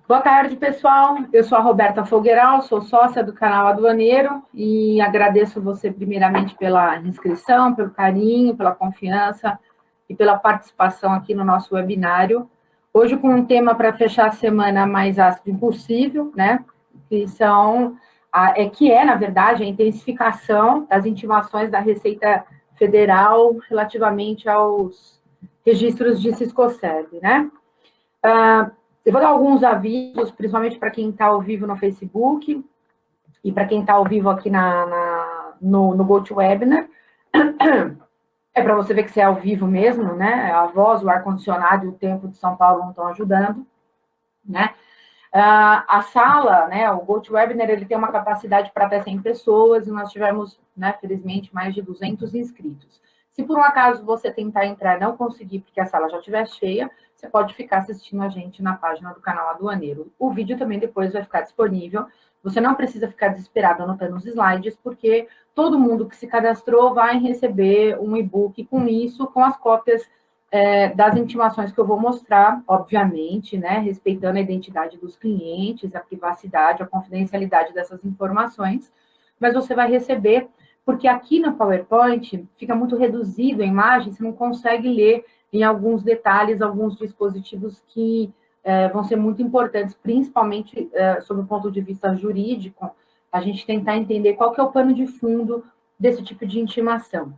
Boa tarde, pessoal. Eu sou a Roberta Folgueiral, sou sócia do canal Aduaneiro e agradeço você primeiramente pela inscrição, pelo carinho, pela confiança e pela participação aqui no nosso webinário. Hoje com um tema para fechar a semana mais ácido impossível, né? Na verdade, a intensificação das intimações da Receita Federal relativamente aos registros de Siscoserv, né? Eu vou dar alguns avisos, principalmente para quem está ao vivo no Facebook e para quem está ao vivo aqui no GoToWebinar. É para você ver que você é ao vivo mesmo, né? A voz, o ar-condicionado e o tempo de São Paulo não estão ajudando, né? A sala, né, o GoToWebinar, ele tem uma capacidade para até 100 pessoas e nós tivemos, né, felizmente, mais de 200 inscritos. Se por um acaso você tentar entrar e não conseguir porque a sala já estiver cheia, você pode ficar assistindo a gente na página do canal Aduaneiro. O vídeo também depois vai ficar disponível. Você não precisa ficar desesperado anotando os slides, porque todo mundo que se cadastrou vai receber um e-book com isso, com as cópias das intimações que eu vou mostrar, obviamente, né, respeitando a identidade dos clientes, a privacidade, a confidencialidade dessas informações, mas você vai receber, porque aqui no PowerPoint fica muito reduzido a imagem, você não consegue ler em alguns detalhes, alguns dispositivos que vão ser muito importantes, principalmente sob o ponto de vista jurídico, a gente tentar entender qual que é o pano de fundo desse tipo de intimação.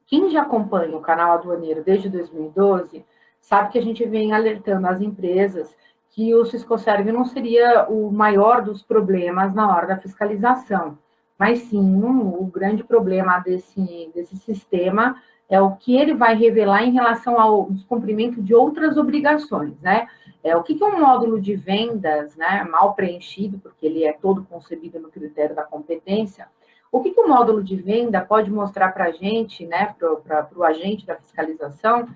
Quem já acompanha o canal Aduaneiro desde 2012, sabe que a gente vem alertando as empresas que o Siscoserv não seria o maior dos problemas na hora da fiscalização, mas sim, o grande problema desse sistema é o que ele vai revelar em relação ao descumprimento de outras obrigações, né? O que é um módulo de vendas, né, mal preenchido, porque ele é todo concebido no critério da competência. O que o módulo de venda pode mostrar para a gente, né, para o agente da fiscalização,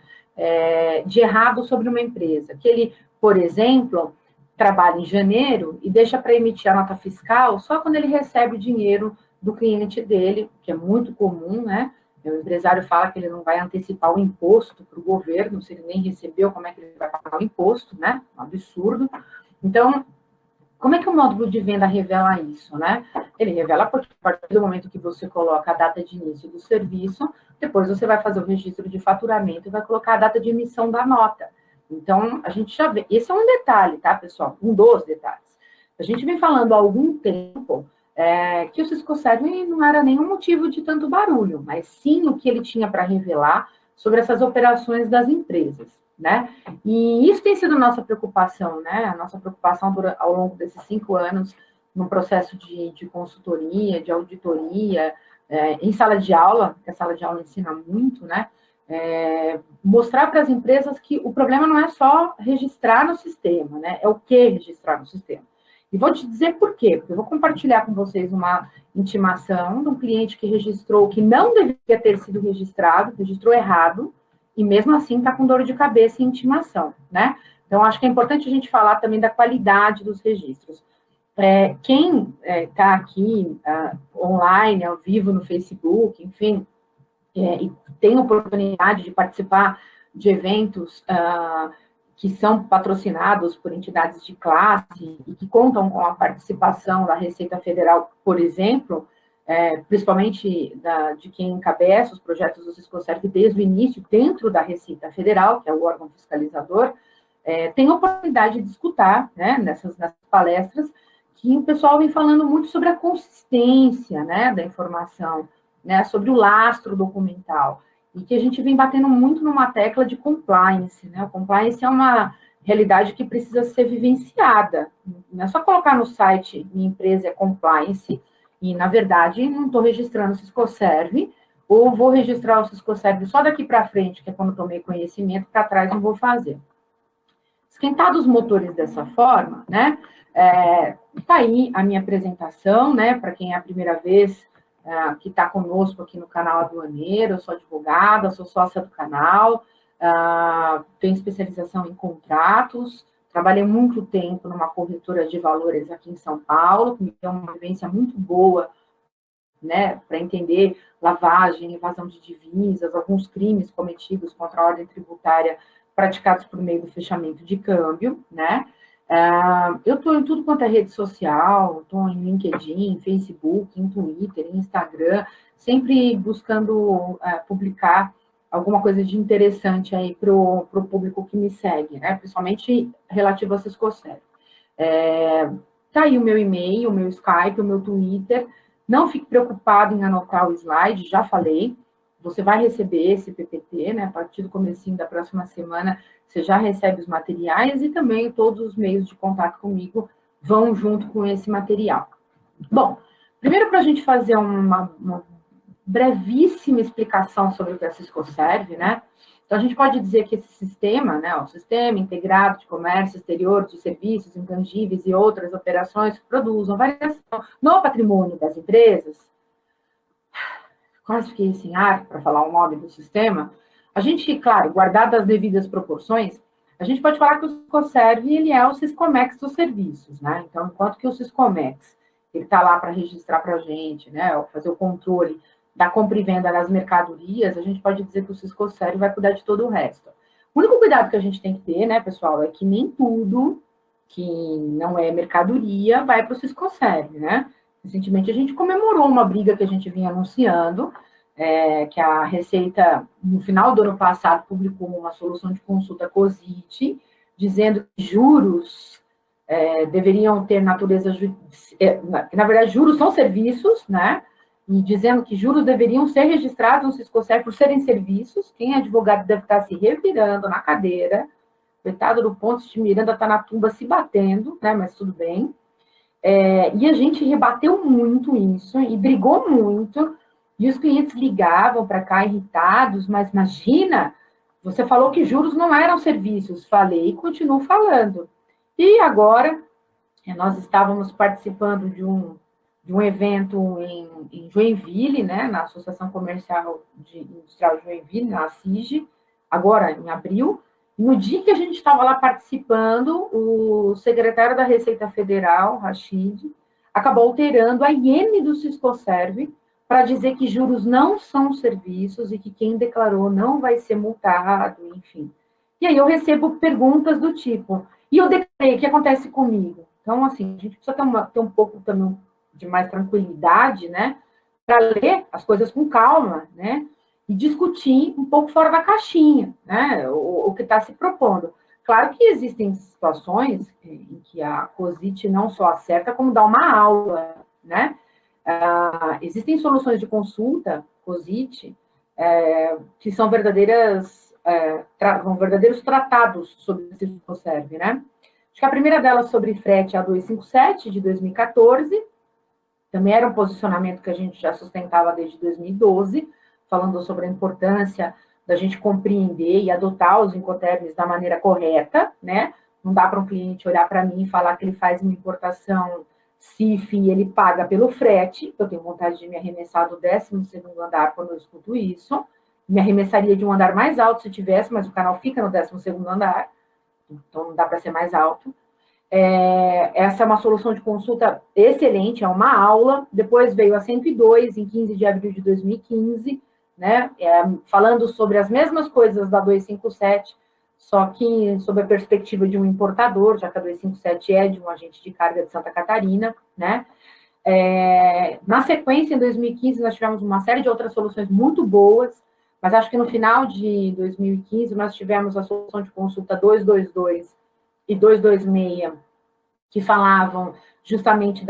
de errado sobre uma empresa? Que ele, por exemplo, trabalha em janeiro e deixa para emitir a nota fiscal só quando ele recebe o dinheiro do cliente dele, que é muito comum, né? O empresário fala que ele não vai antecipar o imposto para o governo, se ele nem recebeu, como é que ele vai pagar o imposto, né? Um absurdo. Então, como é que o módulo de venda revela isso, né? Ele revela porque a partir do momento que você coloca a data de início do serviço, depois você vai fazer o registro de faturamento e vai colocar a data de emissão da nota. Então, a gente já vê. Esse é um detalhe, tá, pessoal? Um dos detalhes. A gente vem falando há algum tempo que o Siscoserv não era nenhum motivo de tanto barulho, mas sim o que ele tinha para revelar sobre essas operações das empresas, né? E isso tem sido nossa preocupação, né? A nossa preocupação ao longo desses 5 anos no processo de consultoria, de auditoria, em sala de aula, porque a sala de aula ensina muito, né? Mostrar para as empresas que o problema não é só registrar no sistema, né? É o que registrar no sistema. E vou te dizer por quê, porque eu vou compartilhar com vocês uma intimação de um cliente que registrou que não deveria ter sido registrado, registrou errado, e mesmo assim está com dor de cabeça e intimação, né? Então, acho que é importante a gente falar também da qualidade dos registros. Quem está aqui online, ao vivo no Facebook, enfim, e tem oportunidade de participar de eventos que são patrocinados por entidades de classe e que contam com a participação da Receita Federal, por exemplo, principalmente de quem encabeça os projetos do Siscoserv desde o início, dentro da Receita Federal, que é o órgão fiscalizador, tem a oportunidade de escutar, né, nessas palestras, que o pessoal vem falando muito sobre a consistência, né, da informação, né, sobre o lastro documental, e que a gente vem batendo muito numa tecla de compliance, né? O compliance é uma realidade que precisa ser vivenciada, não é só colocar no site minha empresa é compliance, e, na verdade, não estou registrando o Siscoserv, ou vou registrar o Siscoserv só daqui para frente, que é quando tomei conhecimento, para trás não vou fazer. Esquentados os motores dessa forma, né? Tá aí a minha apresentação, né? Para quem é a primeira vez que está conosco aqui no canal Aduaneiro, eu sou advogada, sou sócia do canal, tenho especialização em contratos, trabalhei muito tempo numa corretora de valores aqui em São Paulo, que me deu uma vivência muito boa, né, para entender lavagem, evasão de divisas, alguns crimes cometidos contra a ordem tributária praticados por meio do fechamento de câmbio, né? Eu estou em tudo quanto é rede social, estou em LinkedIn, Facebook, em Twitter, em Instagram, sempre buscando publicar alguma coisa de interessante aí para o público que me segue, né? Principalmente relativo a Cisco Sério. Tá aí o meu e-mail, o meu Skype, o meu Twitter. Não fique preocupado em anotar o slide, já falei. Você vai receber esse PPT, né? A partir do comecinho da próxima semana, você já recebe os materiais e também todos os meios de contato comigo vão junto com esse material. Bom, primeiro para a gente fazer uma brevíssima explicação sobre o que a Cisco serve, né? Então, a gente pode dizer que esse sistema, né, o Sistema Integrado de Comércio Exterior de Serviços Intangíveis e outras operações que produzam variação no patrimônio das empresas, quase fiquei sem ar para falar o nome do sistema, a gente, claro, guardado as devidas proporções, a gente pode falar que o Ciscoserve, ele é o Siscomex dos serviços, né? Então, enquanto que o Siscomex, ele está lá para registrar para a gente, né, fazer o controle da compra e venda das mercadorias, a gente pode dizer que o Ciscoserve vai cuidar de todo o resto. O único cuidado que a gente tem que ter, né, pessoal, é que nem tudo que não é mercadoria vai para o Ciscoserve, né? Recentemente a gente comemorou uma briga que a gente vinha anunciando, que a Receita, no final do ano passado, publicou uma solução de consulta COSIT, dizendo que juros deveriam ter natureza... na verdade, juros são serviços, né? E dizendo que juros deveriam ser registrados no Siscoserve por serem serviços. Quem é advogado deve estar se revirando na cadeira. Coitado do Pontes de Miranda está na tumba se batendo, né? Mas tudo bem. E a gente rebateu muito isso e brigou muito, e os clientes ligavam para cá irritados, mas imagina, você falou que juros não eram serviços. Falei e continuo falando. E agora, nós estávamos participando de um evento em Joinville, né, na Associação Comercial Industrial de Joinville, na ACIG, agora em abril. No dia que a gente estava lá participando, o secretário da Receita Federal, Rachid, acabou alterando a IN do Siscoserve para dizer que juros não são serviços e que quem declarou não vai ser multado, enfim. E aí eu recebo perguntas do tipo, e eu declarei, o que acontece comigo? Então, assim, a gente precisa ter um pouco também de mais tranquilidade, né, para ler as coisas com calma, né, e discutir um pouco fora da caixinha, né, o que está se propondo. Claro que existem situações em que a COSIT não só acerta, como dá uma aula, né? Existem soluções de consulta, COSIT, que são verdadeiros tratados sobre o Siscoserve, né? Acho que a primeira delas sobre frete é a 257, de 2014, também era um posicionamento que a gente já sustentava desde 2012, falando sobre a importância da gente compreender e adotar os Incoterms da maneira correta, né? Não dá para um cliente olhar para mim e falar que ele faz uma importação CIF e ele paga pelo frete. Eu tenho vontade de me arremessar do 12º andar quando eu escuto isso. Me arremessaria de um andar mais alto se tivesse, mas o canal fica no 12º andar, então não dá para ser mais alto. Essa é uma solução de consulta excelente, é uma aula. Depois veio a 102, em 15 de abril de 2015, né, falando sobre as mesmas coisas da 257, só que sob a perspectiva de um importador, já que a 257 é de um agente de carga de Santa Catarina, né. Na sequência, em 2015, nós tivemos uma série de outras soluções muito boas, mas acho que no final de 2015 nós tivemos a solução de consulta 222 e 226, que falavam justamente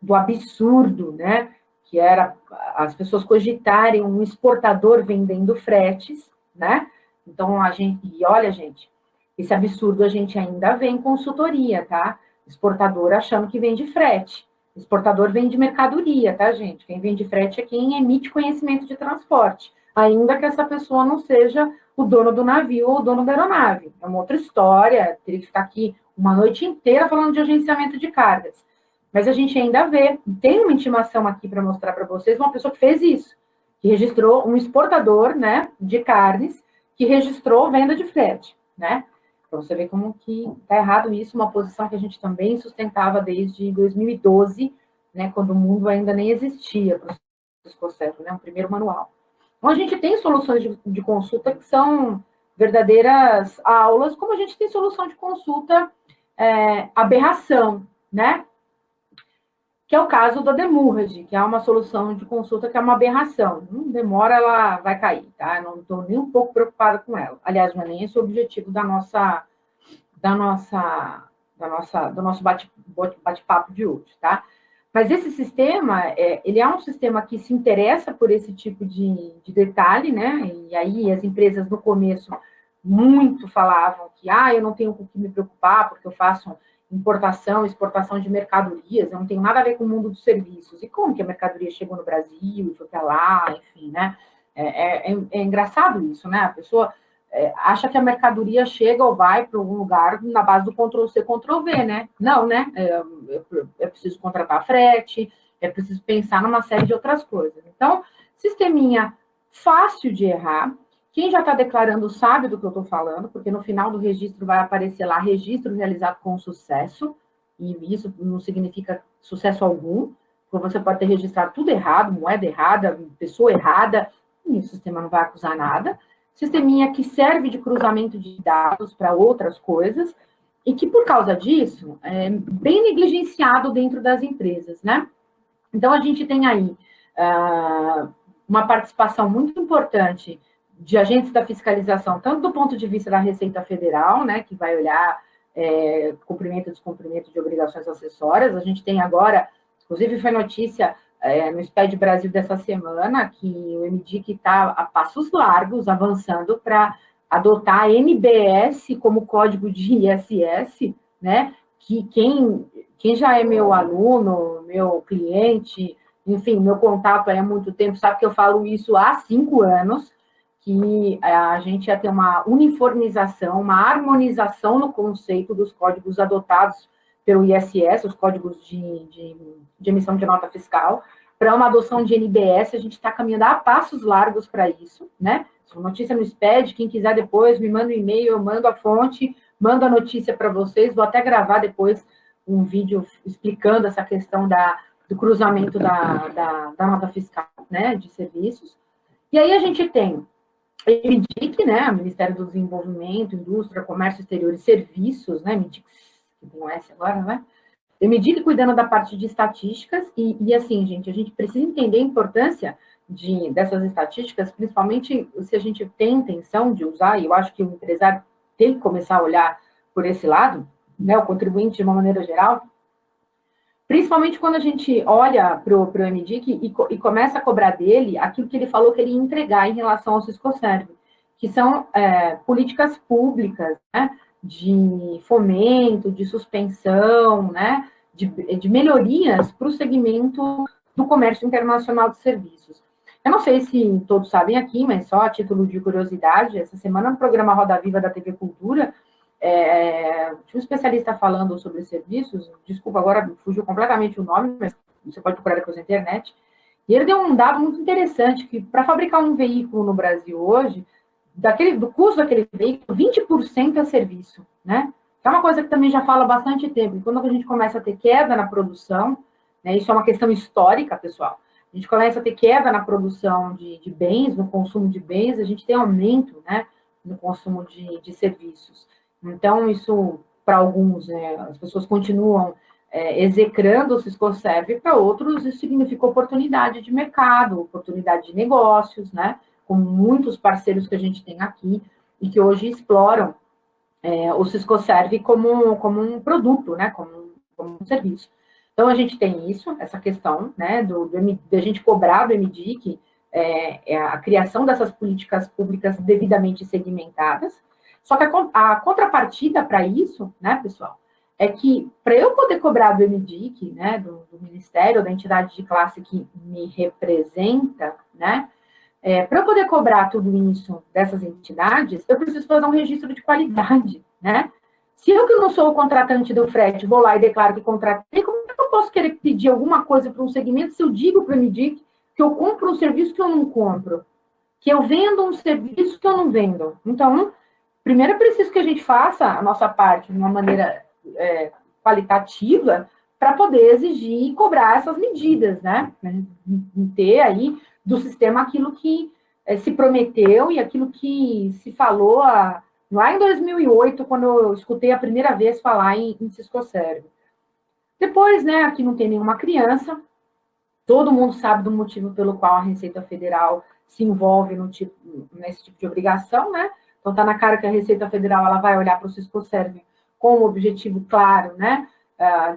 do absurdo, né, que era as pessoas cogitarem um exportador vendendo fretes, né? Então, olha, gente, esse absurdo a gente ainda vê em consultoria, tá? Exportador achando que vende frete. Exportador vende mercadoria, tá, gente? Quem vende frete é quem emite conhecimento de transporte, ainda que essa pessoa não seja o dono do navio ou o dono da aeronave. É uma outra história, teria que ficar aqui uma noite inteira falando de agenciamento de cargas. Mas a gente ainda vê, tem uma intimação aqui para mostrar para vocês, uma pessoa que fez isso, que registrou um exportador, né, de carnes, que registrou venda de frete, né? Para você ver como que está errado isso, uma posição que a gente também sustentava desde 2012, né, quando o mundo ainda nem existia para o Siscoserve, né, o primeiro manual. Então, a gente tem soluções de consulta que são verdadeiras aulas, como a gente tem solução de consulta aberração, né? Que é o caso da Demurrage, que é uma solução de consulta que é uma aberração. Não demora, ela vai cair, tá? Eu não estou nem um pouco preocupada com ela. Aliás, não é nem esse o objetivo do nosso bate-papo de hoje, tá? Mas esse sistema, ele é um sistema que se interessa por esse tipo de detalhe, né? E aí as empresas no começo muito falavam que, eu não tenho com o que me preocupar, porque eu faço importação, exportação de mercadorias, eu não tenho nada a ver com o mundo dos serviços. E como que a mercadoria chegou no Brasil e foi para lá, enfim, né? É engraçado isso, né? A pessoa acha que a mercadoria chega ou vai para algum lugar na base do Ctrl-C, Ctrl-V, né? Não, né? É preciso contratar frete, é preciso pensar numa série de outras coisas. Então, sisteminha fácil de errar. Quem já está declarando sabe do que eu estou falando, porque no final do registro vai aparecer lá registro realizado com sucesso, e isso não significa sucesso algum, porque você pode ter registrado tudo errado, moeda errada, pessoa errada, e o sistema não vai acusar nada. Sisteminha que serve de cruzamento de dados para outras coisas, e que, por causa disso, é bem negligenciado dentro das empresas, né? Então, a gente tem aí uma participação muito importante de agentes da fiscalização, tanto do ponto de vista da Receita Federal, né, que vai olhar cumprimento e descumprimento de obrigações acessórias. A gente tem agora, inclusive foi notícia no SPED Brasil dessa semana, que o MDIC está a passos largos, avançando para adotar a NBS como código de ISS, né, que quem já é meu aluno, meu cliente, enfim, meu contato há muito tempo, sabe que eu falo isso há 5 anos, que a gente ia ter uma uniformização, uma harmonização no conceito dos códigos adotados pelo ISS, os códigos de emissão de nota fiscal, para uma adoção de NBS. A gente está caminhando a passos largos para isso, né? Notícia no SPED, quem quiser depois me manda um e-mail, eu mando a fonte, mando a notícia para vocês, vou até gravar depois um vídeo explicando essa questão do cruzamento da nota fiscal, né, de serviços. E aí a gente tem MDIC, né, Ministério do Desenvolvimento, Indústria, Comércio Exterior e Serviços, né, MDIC, que tem um S agora, né? MDIC cuidando da parte de estatísticas e assim, gente, a gente precisa entender a importância dessas estatísticas, principalmente se a gente tem intenção de usar, e eu acho que o empresário tem que começar a olhar por esse lado, né, o contribuinte de uma maneira geral, principalmente quando a gente olha para o MDIC e começa a cobrar dele aquilo que ele falou que ele ia entregar em relação ao Siscoserv, que são políticas públicas, né, de fomento, de suspensão, né, de melhorias para o segmento do comércio internacional de serviços. Eu não sei se todos sabem aqui, mas só a título de curiosidade, essa semana no programa Roda Viva da TV Cultura, tinha um especialista falando sobre serviços, desculpa, agora fugiu completamente o nome, mas você pode procurar depois na internet, e ele deu um dado muito interessante, que para fabricar um veículo no Brasil hoje, do custo daquele veículo, 20% é serviço, né? Que é uma coisa que também já fala há bastante tempo, e quando a gente começa a ter queda na produção, né, isso é uma questão histórica, pessoal, a gente começa a ter queda na produção de bens, no consumo de bens, a gente tem aumento, né, no consumo de serviços. Então, isso, para alguns, as pessoas continuam execrando o Siscoserv, para outros isso significa oportunidade de mercado, oportunidade de negócios, né? Com muitos parceiros que a gente tem aqui e que hoje exploram o Siscoserv como um produto, né? Como um serviço. Então, a gente tem isso, essa questão, né? De a gente cobrar do MDIC a criação dessas políticas públicas devidamente segmentadas. Só que a contrapartida para isso, né, pessoal, é que para eu poder cobrar do MDIC, né, do Ministério, da entidade de classe que me representa, né, para eu poder cobrar tudo isso dessas entidades, eu preciso fazer um registro de qualidade, né? Se eu que não sou o contratante do frete vou lá e declaro que contratei, como é que eu posso querer pedir alguma coisa para um segmento se eu digo para o MDIC que eu compro um serviço que eu não compro, que eu vendo um serviço que eu não vendo? Então, primeiro é preciso que a gente faça a nossa parte de uma maneira qualitativa para poder exigir e cobrar essas medidas, né? Ter aí do sistema aquilo que se prometeu e aquilo que se falou há lá em 2008, quando eu escutei a primeira vez falar em Ciscoserve. Depois, né, aqui não tem nenhuma criança, todo mundo sabe do motivo pelo qual a Receita Federal se envolve nesse tipo de obrigação, né? Então, está na cara que a Receita Federal ela vai olhar para o Ciscoserve com o objetivo claro, né,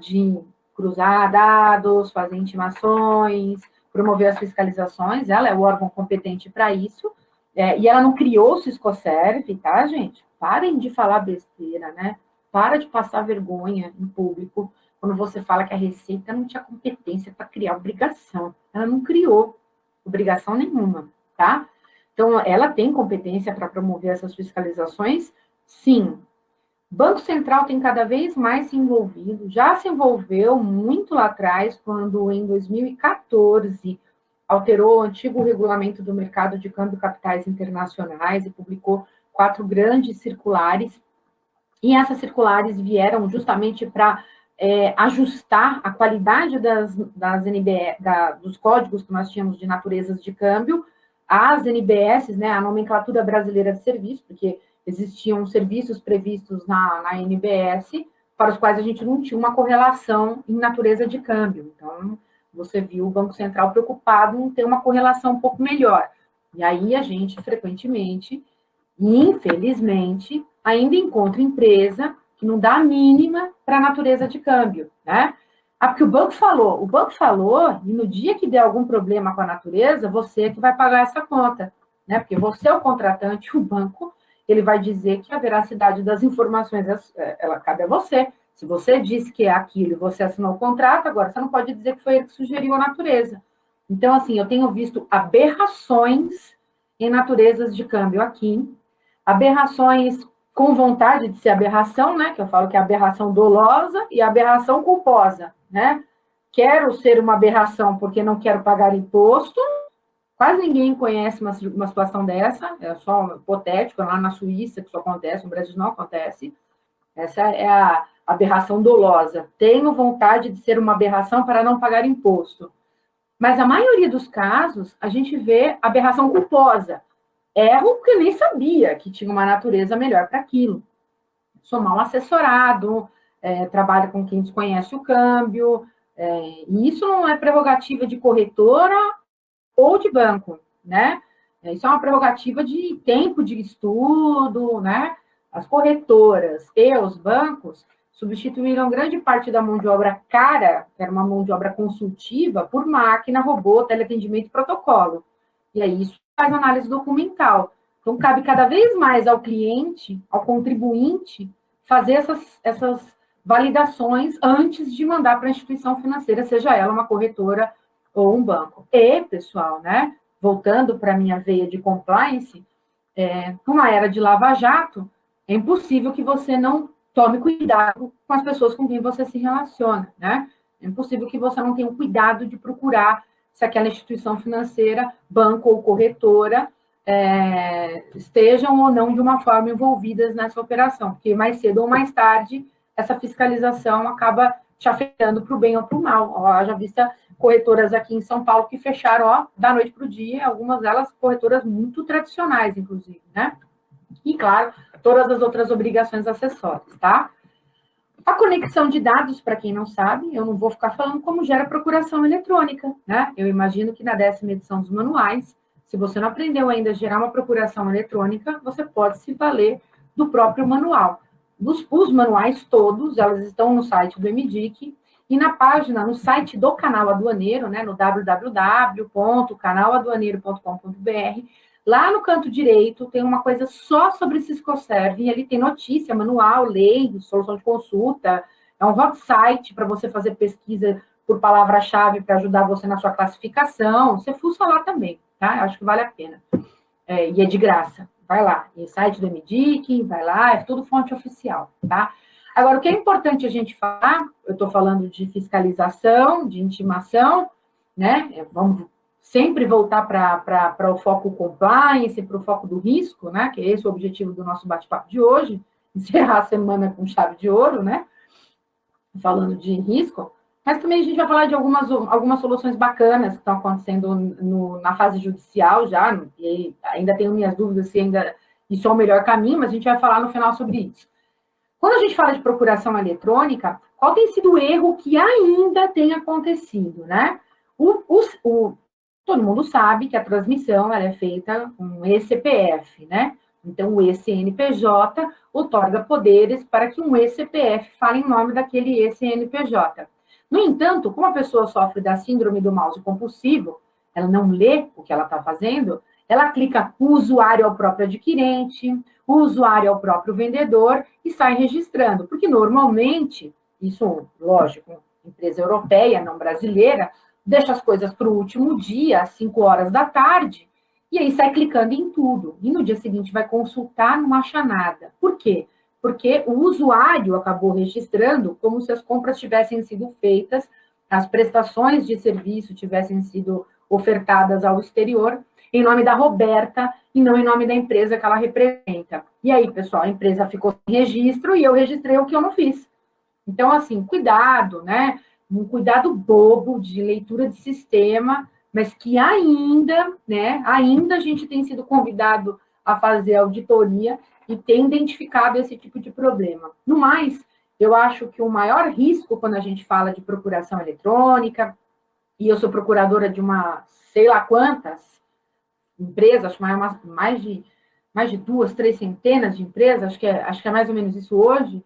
de cruzar dados, fazer intimações, promover as fiscalizações, ela é o órgão competente para isso, e ela não criou o Ciscoserve, tá, gente? Parem de falar besteira, né? Para de passar vergonha em público quando você fala que a Receita não tinha competência para criar obrigação. Ela não criou obrigação nenhuma, tá? Então, ela tem competência para promover essas fiscalizações? Sim. Banco Central tem cada vez mais se envolvido, já se envolveu muito lá atrás, quando em 2014 alterou o antigo regulamento do mercado de câmbio capitais internacionais e publicou 4 grandes circulares. E essas circulares vieram justamente para ajustar a qualidade das dos códigos que nós tínhamos de naturezas de câmbio às NBS, né, a nomenclatura brasileira de serviço, porque existiam serviços previstos na NBS para os quais a gente não tinha uma correlação em natureza de câmbio. Então, você viu o Banco Central preocupado em ter uma correlação um pouco melhor. E aí a gente, frequentemente, infelizmente, ainda encontra empresa que não dá a mínima para a natureza de câmbio, né? Porque o banco falou, e no dia que der algum problema com a natureza, você é que vai pagar essa conta, né? Porque você é o contratante, o banco, ele vai dizer que a veracidade das informações, ela cabe a você. Se você disse que é aquilo e você assinou o contrato, agora você não pode dizer que foi ele que sugeriu a natureza. Então, assim, eu tenho visto aberrações em naturezas de câmbio aqui, aberrações com vontade de ser aberração, né? Que eu falo que é aberração dolosa e aberração culposa, né? Quero ser uma aberração porque não quero pagar imposto. Quase ninguém conhece uma situação dessa, é só hipotético, lá na Suíça que isso acontece, no Brasil não acontece. Essa é a aberração dolosa. Tenho vontade de ser uma aberração para não pagar imposto. Mas a maioria dos casos, a gente vê aberração culposa. Erro porque nem sabia que tinha uma natureza melhor para aquilo. Sou mal assessorado, trabalho com quem desconhece o câmbio, e isso não é prerrogativa de corretora ou de banco, né? Isso é uma prerrogativa de tempo de estudo, né? As corretoras e os bancos substituíram grande parte da mão de obra cara, que era uma mão de obra consultiva, por máquina, robô, teleatendimento e protocolo. E aí isso faz análise documental. Então, cabe cada vez mais ao cliente, ao contribuinte, fazer essas validações antes de mandar para a instituição financeira, seja ela uma corretora ou um banco. E, pessoal, né, voltando para a minha veia de compliance, numa era de lava-jato, é impossível que você não tome cuidado com as pessoas com quem você se relaciona, né? É impossível que você não tenha o cuidado de procurar se aquela instituição financeira, banco ou corretora, estejam ou não de uma forma envolvidas nessa operação, porque mais cedo ou mais tarde essa fiscalização acaba te afetando para o bem ou para o mal. Ó, já vista corretoras aqui em São Paulo que fecharam, ó, da noite para o dia, algumas delas corretoras muito tradicionais, inclusive, né? E, claro, todas as outras obrigações acessórias, tá? A conexão de dados, para quem não sabe, eu não vou ficar falando como gera procuração eletrônica, né? Eu imagino que na 10ª edição dos manuais, se você não aprendeu ainda a gerar uma procuração eletrônica, você pode se valer do próprio manual. Os manuais todos, elas estão no site do MDIC e na página, no site do Canal Aduaneiro, né, no www.canaladuaneiro.com.br, lá no canto direito tem uma coisa só sobre Ciscoserve, e ali tem notícia, manual, lei, solução de consulta, é um hot site para você fazer pesquisa por palavra-chave para ajudar você na sua classificação. Você fuça lá também, tá? Eu acho que vale a pena. E é de graça. Vai lá, tem site do MDIC, vai lá, é tudo fonte oficial, tá? Agora, o que é importante a gente falar, eu estou falando de fiscalização, de intimação, né? Vamos sempre voltar para o foco compliance, para o foco do risco, né? Que é esse o objetivo do nosso bate-papo de hoje, encerrar a semana com chave de ouro, né? Falando de risco, mas também a gente vai falar de algumas soluções bacanas que estão acontecendo na fase judicial já, e ainda tenho minhas dúvidas se ainda isso é o melhor caminho, mas a gente vai falar no final sobre isso. Quando a gente fala de procuração eletrônica, qual tem sido o erro que ainda tem acontecido, né? Todo mundo sabe que a transmissão ela é feita com eCPF, né? Então, o eCNPJ outorga poderes para que um eCPF fale em nome daquele eCNPJ. No entanto, como a pessoa sofre da síndrome do mouse compulsivo, ela não lê o que ela está fazendo, ela clica o usuário ao próprio adquirente, o usuário ao próprio vendedor e sai registrando. Porque, normalmente, isso, lógico, empresa europeia, não brasileira, deixa as coisas para o último dia, às 5 horas da tarde, e aí sai clicando em tudo. E no dia seguinte vai consultar, não acha nada. Por quê? Porque o usuário acabou registrando como se as compras tivessem sido feitas, as prestações de serviço tivessem sido ofertadas ao exterior, em nome da Roberta e não em nome da empresa que ela representa. E aí, pessoal, a empresa ficou sem registro e eu registrei o que eu não fiz. Então, assim, cuidado, né? Um cuidado bobo de leitura de sistema, mas que ainda, né? Ainda a gente tem sido convidado a fazer auditoria e tem identificado esse tipo de problema. No mais, eu acho que o maior risco quando a gente fala de procuração eletrônica, e eu sou procuradora de uma, sei lá quantas empresas, acho que mais de 2, 3 centenas de empresas, acho que é mais ou menos isso hoje.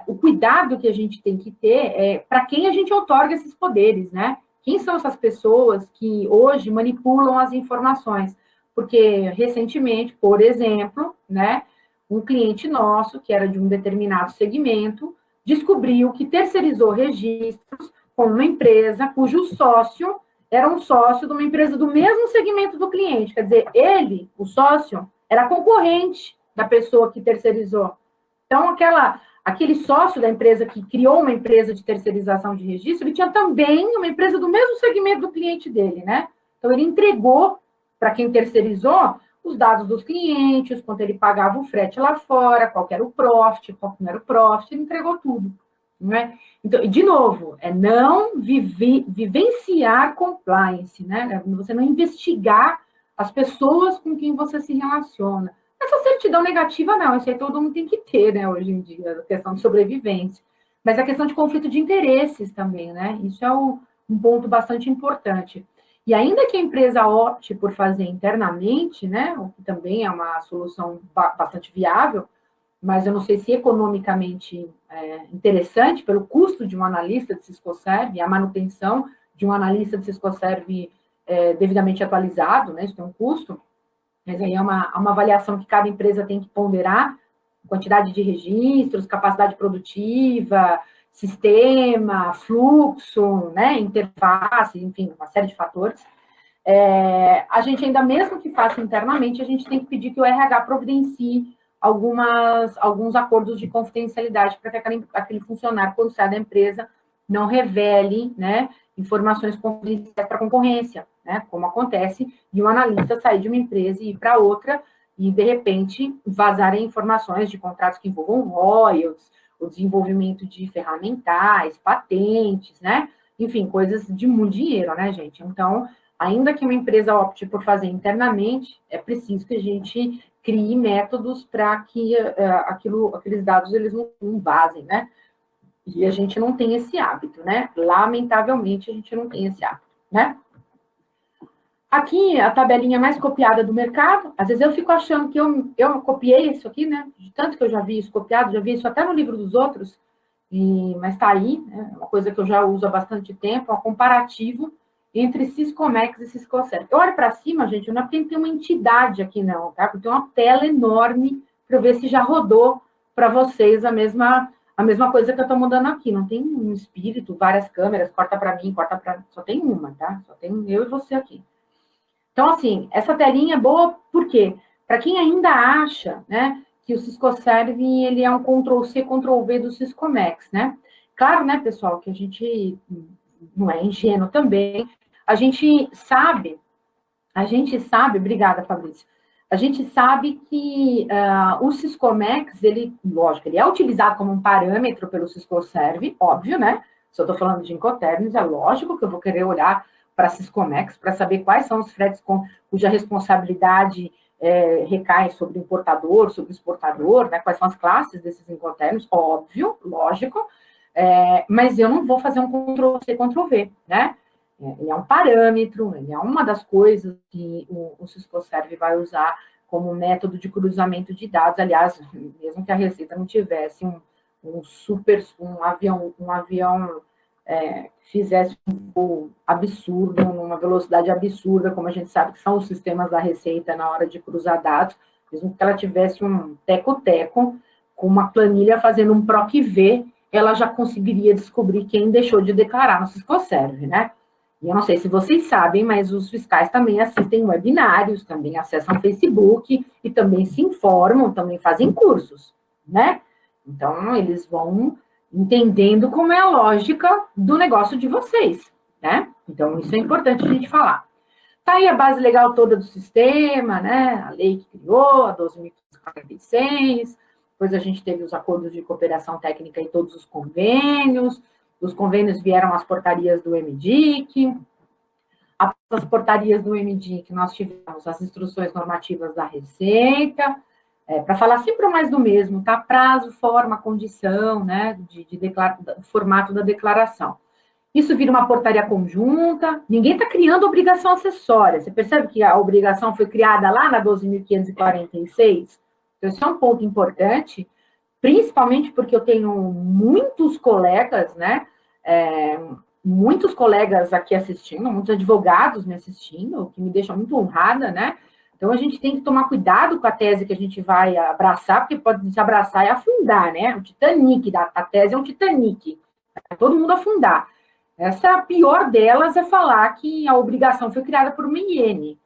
O cuidado que a gente tem que ter é para quem a gente outorga esses poderes, né? Quem são essas pessoas que hoje manipulam as informações? Porque recentemente, por exemplo, né, um cliente nosso, que era de um determinado segmento, descobriu que terceirizou registros com uma empresa cujo sócio era um sócio de uma empresa do mesmo segmento do cliente. Quer dizer, ele, o sócio, era concorrente da pessoa que terceirizou. Então, aquele sócio da empresa que criou uma empresa de terceirização de registro, ele tinha também uma empresa do mesmo segmento do cliente dele, né? Então, ele entregou para quem terceirizou os dados dos clientes, quanto ele pagava o frete lá fora, qual era o profit, qual não era o profit, ele entregou tudo, né? Então, de novo, é não vivenciar compliance, né? Você não investigar as pessoas com quem você se relaciona. Essa certidão negativa, não, isso aí todo mundo tem que ter, né, hoje em dia, a questão de sobrevivência. Mas a questão de conflito de interesses também, né? Isso é um ponto bastante importante. E ainda que a empresa opte por fazer internamente, né, o que também é uma solução bastante viável, mas eu não sei se economicamente interessante, pelo custo de um analista de Cisco-Serve, a manutenção de um analista de Cisco-Serve devidamente atualizado, né, isso tem um custo, mas aí é uma avaliação que cada empresa tem que ponderar, quantidade de registros, capacidade produtiva, sistema, fluxo, né, interface, enfim, uma série de fatores. A gente ainda, mesmo que faça internamente, a gente tem que pedir que o RH providencie alguns acordos de confidencialidade para que aquele funcionário, quando sai da empresa, não revele, né, informações confidenciais para a concorrência, né, como acontece de um analista sair de uma empresa e ir para outra e, de repente, vazarem informações de contratos que envolvam royalties, o desenvolvimento de ferramentais, patentes, né, enfim, coisas de muito dinheiro, né, gente? Então, ainda que uma empresa opte por fazer internamente, é preciso que a gente crie métodos para que aqueles dados eles não vazem, né? E a gente não tem esse hábito, né? Lamentavelmente, a gente não tem esse hábito, né? Aqui, a tabelinha mais copiada do mercado. Às vezes eu fico achando que eu copiei isso aqui, né? De tanto que eu já vi isso copiado, já vi isso até no livro dos outros, mas está aí, né? É uma coisa que eu já uso há bastante tempo, é um comparativo entre Syscomex e Ciscoserve. Eu olho para cima, gente, não é porque tem uma entidade aqui, não, tá? Porque tem uma tela enorme para ver se já rodou para vocês a mesma coisa que eu estou mandando aqui. Não tem um espírito, várias câmeras, corta para mim, corta para... Só tem uma, tá? Só tem eu e você aqui. Então, assim, essa telinha é boa, por quê? Para quem ainda acha, né, que o Syscoserve, ele é um Ctrl+C, Ctrl+V do Syscomex, né? Claro, né, pessoal, que a gente não é ingênuo também. A gente sabe, obrigada, Fabrício, a gente sabe que o Syscomex, ele, lógico, ele é utilizado como um parâmetro pelo Syscoserve, óbvio, né? Se eu estou falando de Incoterms, é lógico que eu vou querer olhar para a Syscomex para saber quais são os fretes cuja responsabilidade recai sobre importador, sobre exportador, né? Quais são as classes desses incoterms, óbvio, lógico, mas eu não vou fazer um Ctrl-C, Ctrl-V, né? Ele é um parâmetro, ele é uma das coisas que o Syscoserve vai usar como método de cruzamento de dados. Aliás, mesmo que a Receita não tivesse um avião fizesse um voo absurdo, numa velocidade absurda, como a gente sabe que são os sistemas da Receita na hora de cruzar dados, mesmo que ela tivesse um teco-teco, com uma planilha fazendo um PROC-V, ela já conseguiria descobrir quem deixou de declarar no Syscoserve, né? E eu não sei se vocês sabem, mas os fiscais também assistem webinários, também acessam Facebook e também se informam, também fazem cursos, né? Então, eles vão entendendo como é a lógica do negócio de vocês, né? Então, isso é importante a gente falar. Tá aí a base legal toda do sistema, né? A lei que criou, a 12.546, depois a gente teve os acordos de cooperação técnica e todos os convênios. Dos convênios vieram as portarias do MDIC. Após as portarias do MDIC, nós tivemos as instruções normativas da Receita, para falar sempre mais do mesmo, tá? Prazo, forma, condição, né? Formato da declaração. Isso vira uma portaria conjunta, ninguém está criando obrigação acessória. Você percebe que a obrigação foi criada lá na 12.546? Então, isso é um ponto importante, principalmente porque eu tenho muitos colegas, né? Muitos colegas aqui assistindo, muitos advogados me assistindo, o que me deixa muito honrada, né? Então, a gente tem que tomar cuidado com a tese que a gente vai abraçar, porque pode se abraçar e afundar, né? O Titanic, a tese é um Titanic, vai todo mundo afundar. Essa, a pior delas é falar que a obrigação foi criada por uma iene.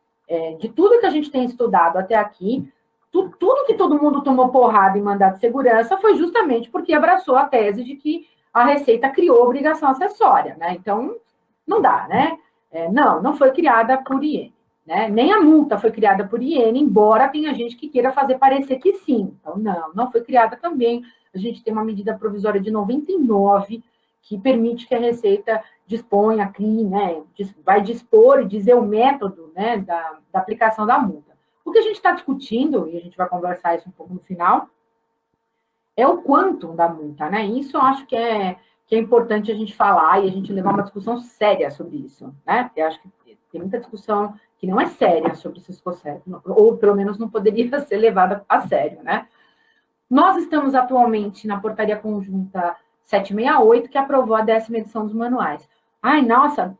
De tudo que a gente tem estudado até aqui, tudo que todo mundo tomou porrada em mandado de segurança foi justamente porque abraçou a tese de que a Receita criou obrigação acessória, né? Então, não dá, né? Não foi criada por iene, né? Nem a multa foi criada por iene, embora tenha gente que queira fazer parecer que sim. Então, não foi criada também. A gente tem uma medida provisória de 99, que permite que a Receita disponha, crie, né? Vai dispor e dizer o método, né, da aplicação da multa. O que a gente está discutindo, e a gente vai conversar isso um pouco no final, é o quantum da multa, né? Isso eu acho que é importante a gente falar e a gente levar uma discussão séria sobre isso, né? Eu acho que tem muita discussão que não é séria sobre o Syscoserve, ou pelo menos não poderia ser levada a sério, né? Nós estamos atualmente na portaria conjunta 768, que aprovou a 10ª edição dos manuais. Ai, nossa,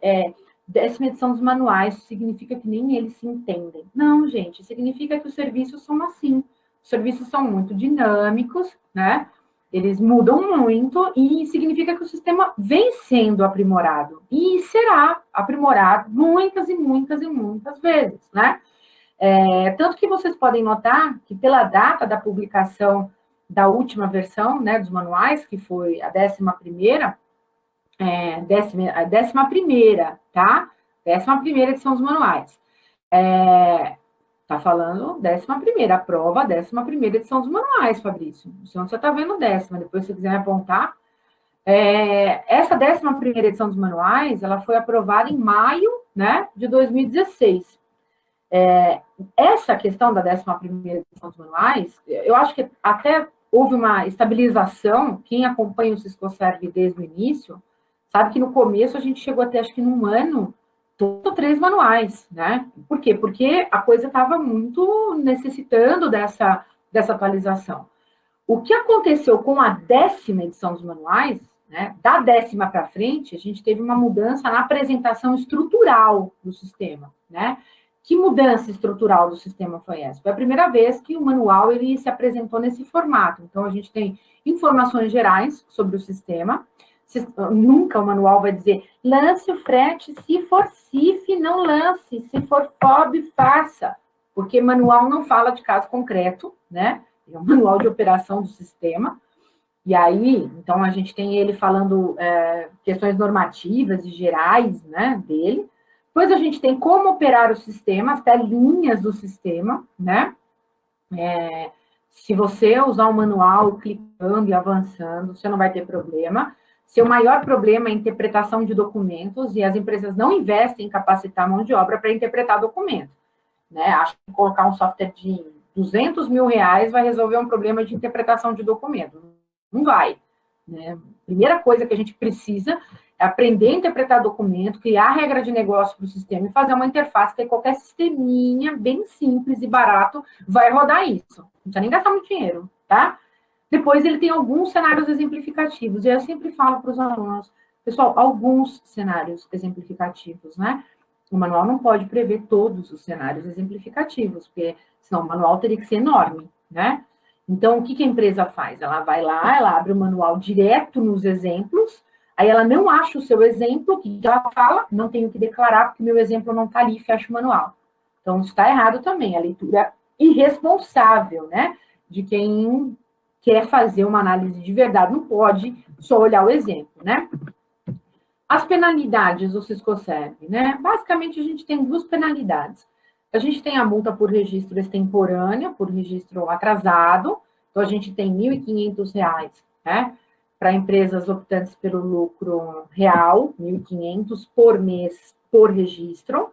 10ª edição dos manuais significa que nem eles se entendem. Não, gente, significa que os serviços são assim. Os serviços são muito dinâmicos, né? Eles mudam muito e significa que o sistema vem sendo aprimorado. E será aprimorado muitas e muitas e muitas vezes, né? Tanto que vocês podem notar que pela data da publicação da última versão, né, dos manuais, que foi a 11ª, tá? 11ª edição dos manuais. Tá falando 11ª, aprova a 11ª edição dos manuais, Fabrício. Senão você tá vendo 10ª, depois se você quiser me apontar. Essa 11ª edição dos manuais, ela foi aprovada em maio, né, de 2016. Essa questão da 11ª edição dos manuais, eu acho que até houve uma estabilização. Quem acompanha o Syscoserve desde o início, sabe que no começo a gente chegou até, acho que num ano, 3 manuais, né? Por quê? Porque a coisa estava muito necessitando dessa atualização. O que aconteceu com a 10ª edição dos manuais, né? Da 10ª para frente, a gente teve uma mudança na apresentação estrutural do sistema, né? Que mudança estrutural do sistema foi essa? Foi a primeira vez que o manual ele se apresentou nesse formato. Então, a gente tem informações gerais sobre o sistema. Nunca o manual vai dizer, lance o frete, se for CIF, não lance, se for FOB, faça. Porque manual não fala de caso concreto, né? É um manual de operação do sistema. E aí, então, a gente tem ele falando questões normativas e gerais, né, dele. Depois a gente tem como operar o sistema, as telinhas do sistema, né? Se você usar o manual clicando e avançando, você não vai ter problema. Seu maior problema é a interpretação de documentos, e as empresas não investem em capacitar a mão de obra para interpretar documentos. né? Acha que colocar um software de 200 mil reais vai resolver um problema de interpretação de documento. Não vai, né? Primeira coisa que a gente precisa é aprender a interpretar documento, criar regra de negócio para o sistema e fazer uma interface que qualquer sisteminha bem simples e barato vai rodar isso. Não precisa nem gastar muito dinheiro, tá? Depois ele tem alguns cenários exemplificativos. E eu sempre falo para os alunos, pessoal, alguns cenários exemplificativos, né? O manual não pode prever todos os cenários exemplificativos, porque senão o manual teria que ser enorme, né? Então, o que a empresa faz? Ela vai lá, ela abre o manual direto nos exemplos, aí ela não acha o seu exemplo, o que ela fala? Não tenho que declarar, porque meu exemplo não está ali, fecha o manual. Então, isso está errado também, a leitura irresponsável, né? De quem quer fazer uma análise de verdade, não pode só olhar o exemplo, né? As penalidades do Siscoserv, né? Basicamente, a gente tem duas penalidades. A gente tem a multa por registro extemporâneo, por registro atrasado. Então, a gente tem R$ 1.500, né? Para empresas optantes pelo lucro real, R$ 1.500 por mês por registro.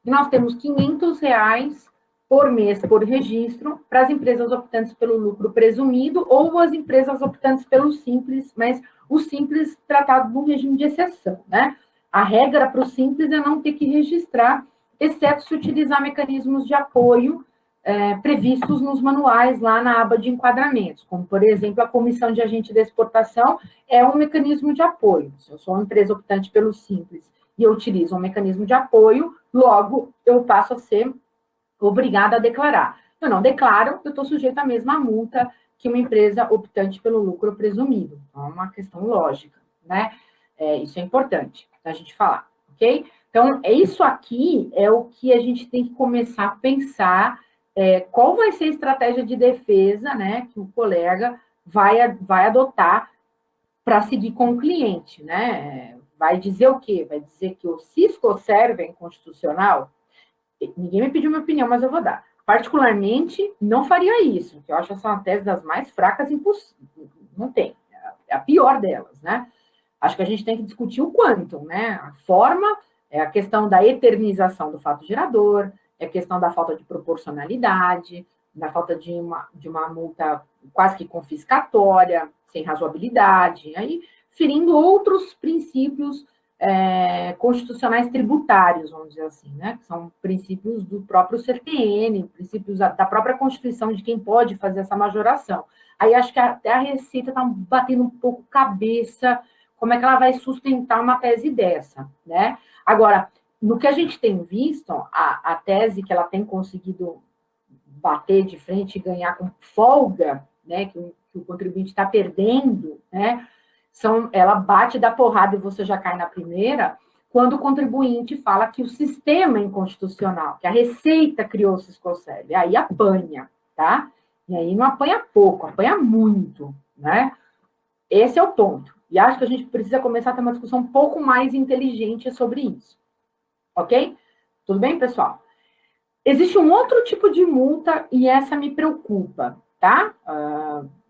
E nós temos R$ 500 por mês por registro para as empresas optantes pelo lucro presumido ou as empresas optantes pelo simples, mas o simples tratado no regime de exceção, né? A regra para o simples é não ter que registrar, exceto se utilizar mecanismos de apoio previstos nos manuais lá na aba de enquadramentos, como, por exemplo, a comissão de agente de exportação é um mecanismo de apoio. Se eu sou uma empresa optante pelo simples e eu utilizo um mecanismo de apoio, logo eu passo a ser obrigada a declarar. Eu não declaro, eu estou sujeito à mesma multa que uma empresa optante pelo lucro presumido. Então, é uma questão lógica, né? Isso é importante a gente falar, ok? Então, isso aqui é o que a gente tem que começar a pensar, qual vai ser a estratégia de defesa, né, que o colega vai adotar para seguir com o cliente, né? Vai dizer o quê? Vai dizer que o Siscoserv é inconstitucional? Ninguém me pediu minha opinião, mas eu vou dar. Particularmente, não faria isso, que eu acho essa uma tese das mais fracas impossíveis. Não tem. É a pior delas, né? Acho que a gente tem que discutir o quantum, né? A forma é a questão da eternização do fato gerador, é a questão da falta de proporcionalidade, da falta de uma multa quase que confiscatória, sem razoabilidade, aí ferindo outros princípios constitucionais tributários, vamos dizer assim, né? Que são princípios do próprio CTN, princípios da própria Constituição de quem pode fazer essa majoração. Aí acho que até a Receita está batendo um pouco cabeça, como é que ela vai sustentar uma tese dessa, né? Agora, no que a gente tem visto, a tese que ela tem conseguido bater de frente e ganhar com folga, né? Que o contribuinte está perdendo, né? Ela bate da porrada e você já cai na primeira, quando o contribuinte fala que o sistema é inconstitucional, que a Receita criou o Siscoserv. Aí apanha, tá? E aí não apanha pouco, apanha muito, né? Esse é o ponto. E acho que a gente precisa começar a ter uma discussão um pouco mais inteligente sobre isso. Ok? Tudo bem, pessoal? Existe um outro tipo de multa e essa me preocupa, tá?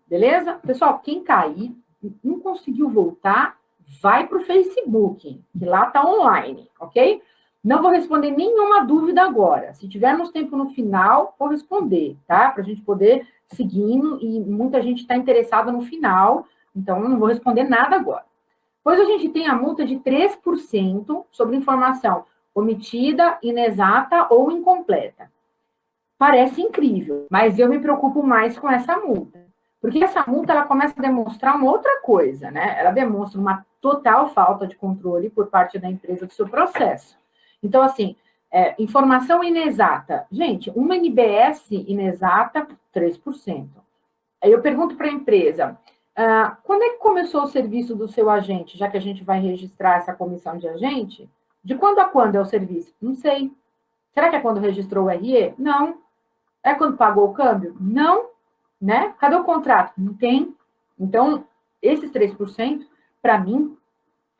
Beleza? Pessoal, quem cair, não conseguiu voltar, vai para o Facebook, que lá está online, ok? Não vou responder nenhuma dúvida agora. Se tivermos tempo no final, vou responder, tá? Para a gente poder seguindo, e muita gente está interessada no final, então eu não vou responder nada agora. Depois a gente tem a multa de 3% sobre informação omitida, inexata ou incompleta. Parece incrível, mas eu me preocupo mais com essa multa. Porque essa multa, ela começa a demonstrar uma outra coisa, né? Ela demonstra uma total falta de controle por parte da empresa do seu processo. Então, assim, informação inexata. Gente, uma NBS inexata, 3%. Aí eu pergunto para a empresa, quando é que começou o serviço do seu agente, já que a gente vai registrar essa comissão de agente? De quando a quando é o serviço? Não sei. Será que é quando registrou o RE? Não. É quando pagou o câmbio? Não. Né? Cadê o contrato? Não tem. Então, esses 3%, para mim,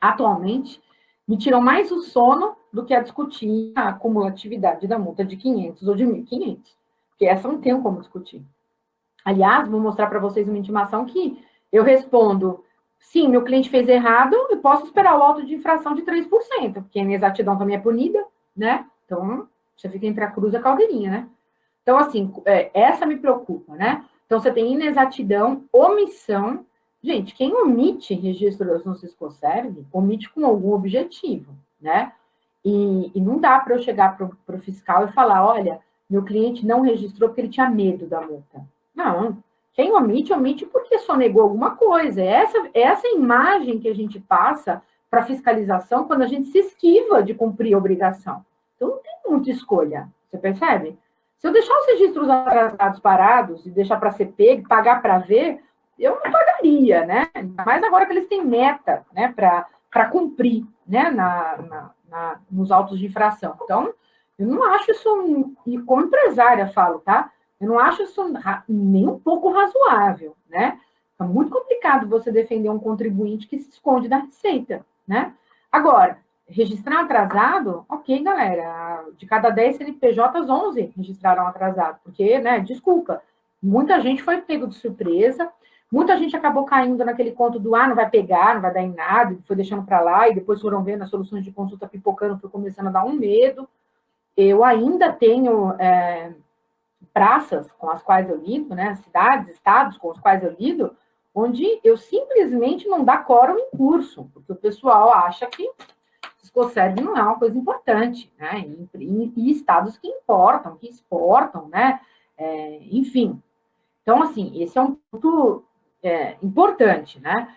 atualmente, me tiram mais o sono do que a discutir a acumulatividade da multa de 500 ou de 1.500. Porque essa não tenho como discutir. Aliás, vou mostrar para vocês uma intimação que eu respondo, sim, meu cliente fez errado, eu posso esperar o auto de infração de 3%, porque a inexatidão também é punida, né? Então, Você fica entre a cruz e a caldeirinha, né? Então, assim, essa me preocupa, né? Então, você tem inexatidão, omissão. Gente, quem omite registros no Siscoserv, omite com algum objetivo, né? E não dá para eu chegar para o fiscal e falar, olha, meu cliente não registrou porque ele tinha medo da multa. Não. Quem omite, omite porque sonegou alguma coisa. Essa imagem que a gente passa para fiscalização quando a gente se esquiva de cumprir a obrigação. Então, não tem muita escolha. Você percebe? Se eu deixar os registros atrasados parados e deixar para ser pego, pagar para ver, eu não pagaria, né? Mas agora que eles têm meta, né, para cumprir, né, nos autos de infração. Então, eu não acho isso, e como empresária falo, tá? Eu não acho isso nem um pouco razoável, né? É muito complicado você defender um contribuinte que se esconde da receita, né? Agora, registrar atrasado, ok, galera, de cada 10 CNPJs, 11 registraram atrasado, porque, né, desculpa, muita gente foi pego de surpresa, muita gente acabou caindo naquele conto do, não vai pegar, não vai dar em nada, foi deixando para lá, e depois foram vendo as soluções de consulta pipocando, foi começando a dar um medo. Eu ainda tenho praças com as quais eu lido, né, cidades, estados com os quais eu lido, onde eu simplesmente não dá quórum em curso, porque o pessoal acha que Siscoserv não é uma coisa importante, né? E estados que importam, que exportam, né? Enfim. Então, assim, esse é um ponto importante, né?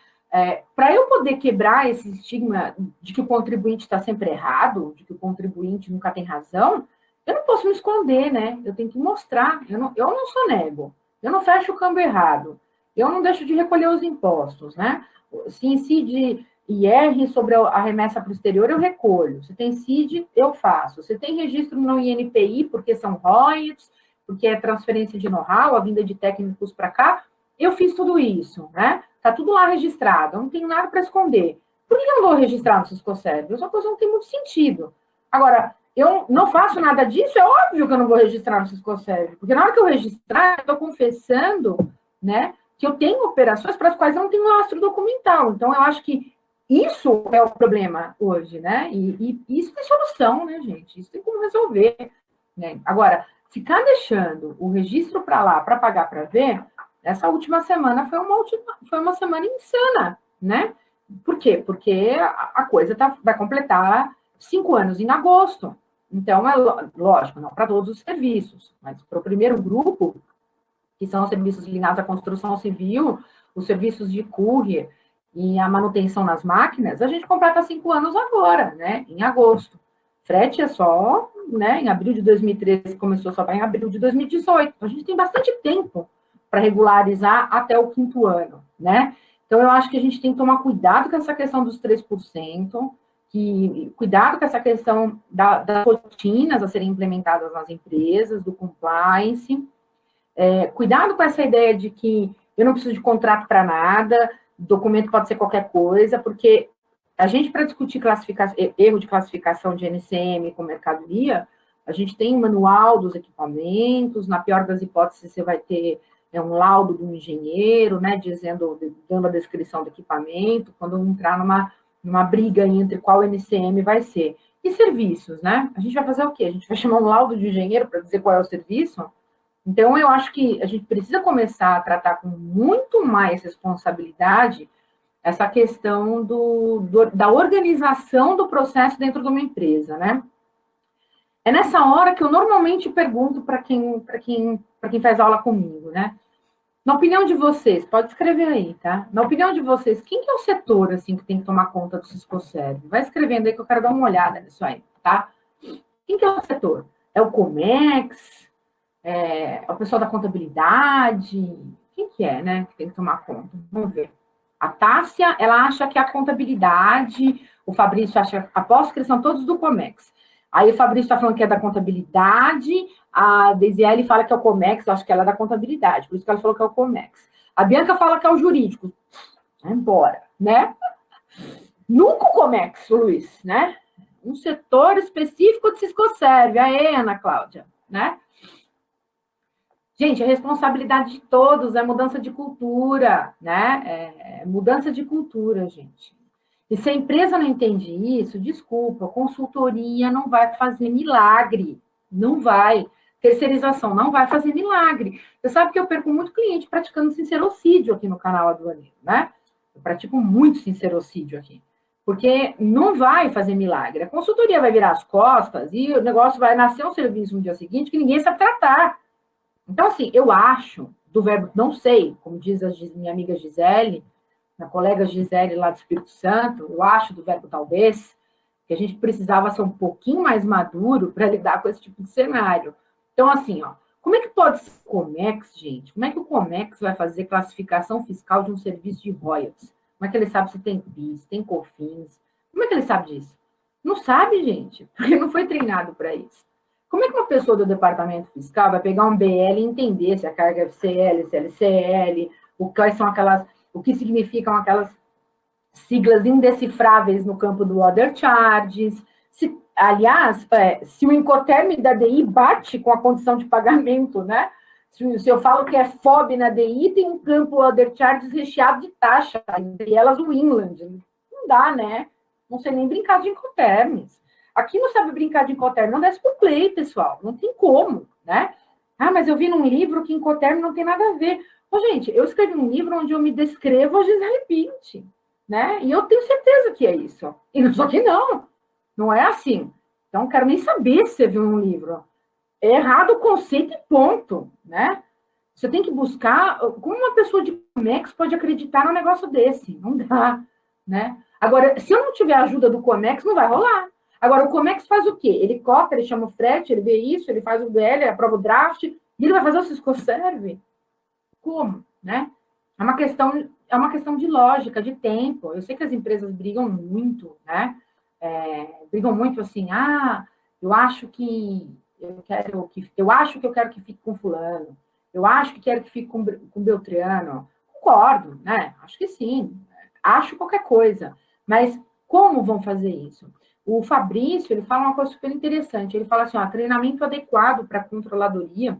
Para eu poder quebrar esse estigma de que o contribuinte está sempre errado, de que o contribuinte nunca tem razão, eu não posso me esconder, né? Eu tenho que mostrar. Eu não sonego, eu não fecho o câmbio errado, eu não deixo de recolher os impostos, né? Se incide IR sobre a remessa para o exterior, eu recolho. Se tem CID, eu faço. Se tem registro no INPI, porque são royalties, porque é transferência de know-how, a vinda de técnicos para cá, eu fiz tudo isso, né? Tá tudo lá registrado, eu não tenho nada para esconder. Por que eu não vou registrar no Siscoserv? Essa coisa não tem muito sentido. Agora, eu não faço nada disso, é óbvio que eu não vou registrar no Siscoserv, porque na hora que eu registrar, eu estou confessando, né, que eu tenho operações para as quais eu não tenho lastro documental. Então, eu acho que isso é o problema hoje, né? E isso tem solução, né, gente? Isso tem como resolver, né? Agora, ficar deixando o registro para lá, para pagar para ver, essa última semana foi uma semana insana, né? Por quê? Porque a coisa vai completar 5 anos em agosto. Então, é lógico, não para todos os serviços, mas para o primeiro grupo, que são os serviços ligados à construção civil, os serviços de courier e a manutenção nas máquinas, a gente completa 5 anos agora, né? Em agosto. Frete é só, né? Em abril de 2013 começou só em abril de 2018. Então, a gente tem bastante tempo para regularizar até o 5º ano, né? Então, eu acho que a gente tem que tomar cuidado com essa questão dos 3%, cuidado com essa questão das rotinas a serem implementadas nas empresas, do compliance, cuidado com essa ideia de que eu não preciso de contrato para nada, documento pode ser qualquer coisa, porque a gente, para discutir erro de classificação de NCM com mercadoria, a gente tem um manual dos equipamentos, na pior das hipóteses, você vai ter um laudo do engenheiro, né, dando a descrição do equipamento, quando entrar numa briga entre qual NCM vai ser. E serviços, né? A gente vai fazer o quê? A gente vai chamar um laudo de engenheiro para dizer qual é o serviço? Então, eu acho que a gente precisa começar a tratar com muito mais responsabilidade essa questão da organização do processo dentro de uma empresa, né? É nessa hora que eu normalmente pergunto para quem faz aula comigo, né? Na opinião de vocês, pode escrever aí, tá? Na opinião de vocês, quem que é o setor, assim, que tem que tomar conta do Siscoserv? Vai escrevendo aí que eu quero dar uma olhada nisso aí, tá? Quem que é o setor? É o Comex? É o pessoal da contabilidade? Quem que é, né, que tem que tomar conta? Vamos ver. A Tássia, ela acha que é a contabilidade, o Fabrício acha, aposto que eles são todos do Comex. Aí o Fabrício está falando que é da contabilidade, a Deisiele fala que é o Comex, eu acho que ela é da contabilidade, por isso que ela falou que é o Comex. A Bianca fala que é o jurídico. Vai embora, né? Nunca o Comex, Luiz, né? Um setor específico de Siscoserv, a Ana Cláudia, né? Gente, a responsabilidade de todos é mudança de cultura, né? Mudança de cultura, gente. E se a empresa não entende isso, desculpa, consultoria não vai fazer milagre, Não vai. Terceirização não vai fazer milagre. Você sabe que eu perco muito cliente praticando sincerocídio aqui no canal Aduaneiro, né? Eu pratico muito sincerocídio aqui. Porque não vai fazer milagre. A consultoria vai virar as costas e o negócio vai nascer um serviço no dia seguinte que ninguém sabe tratar. Então, assim, eu acho, do verbo não sei, como diz a minha amiga Gisele, a colega Gisele lá do Espírito Santo, eu acho do verbo talvez, que a gente precisava ser um pouquinho mais maduro para lidar com esse tipo de cenário. Então, assim, ó, como é que pode ser o Comex, gente? Como é que o Comex vai fazer classificação fiscal de um serviço de royalties? Como é que ele sabe se tem PIS, tem COFINS? Como é que ele sabe disso? Não sabe, gente, porque não foi treinado para isso. Como é que uma pessoa do departamento fiscal vai pegar um BL e entender se a carga é FCL, se é LCL, quais são aquelas, o que significam aquelas siglas indecifráveis no campo do other charges? Se, aliás, se o Incoterm da DI bate com a condição de pagamento, né? Se eu falo que é FOB na DI, tem um campo other charges recheado de taxa, entre elas o Inland. Não dá, né? Não sei nem brincar de Incoterms. Aqui não sabe brincar de Incoterm, não desce pro play, pessoal. Não tem como, né? Ah, mas eu vi num livro que Incoterm não tem nada a ver. Ô, gente, eu escrevi um livro onde eu me descrevo a Gisele Bündchen, né? E eu tenho certeza que é isso. E só que não é assim. Então, não quero nem saber se você viu um livro. É errado o conceito e ponto, né? Você tem que buscar como uma pessoa de Comex pode acreditar num negócio desse. Não dá, né? Agora, se eu não tiver a ajuda do Comex, não vai rolar. Agora, o Comex faz o quê? Ele cota, ele chama o frete, ele vê isso, ele faz o BL, ele aprova o draft, e ele vai fazer o Cisco-Serve? Como, né? É uma questão de lógica, de tempo. Eu sei que as empresas brigam muito, né? Brigam muito assim, eu acho que eu acho que eu quero que fique com fulano, eu acho que quero que fique com Beltrano. Concordo, né? Acho que sim. Acho qualquer coisa. Mas como vão fazer isso? O Fabrício, ele fala uma coisa super interessante. Ele fala assim, ó, treinamento adequado para a controladoria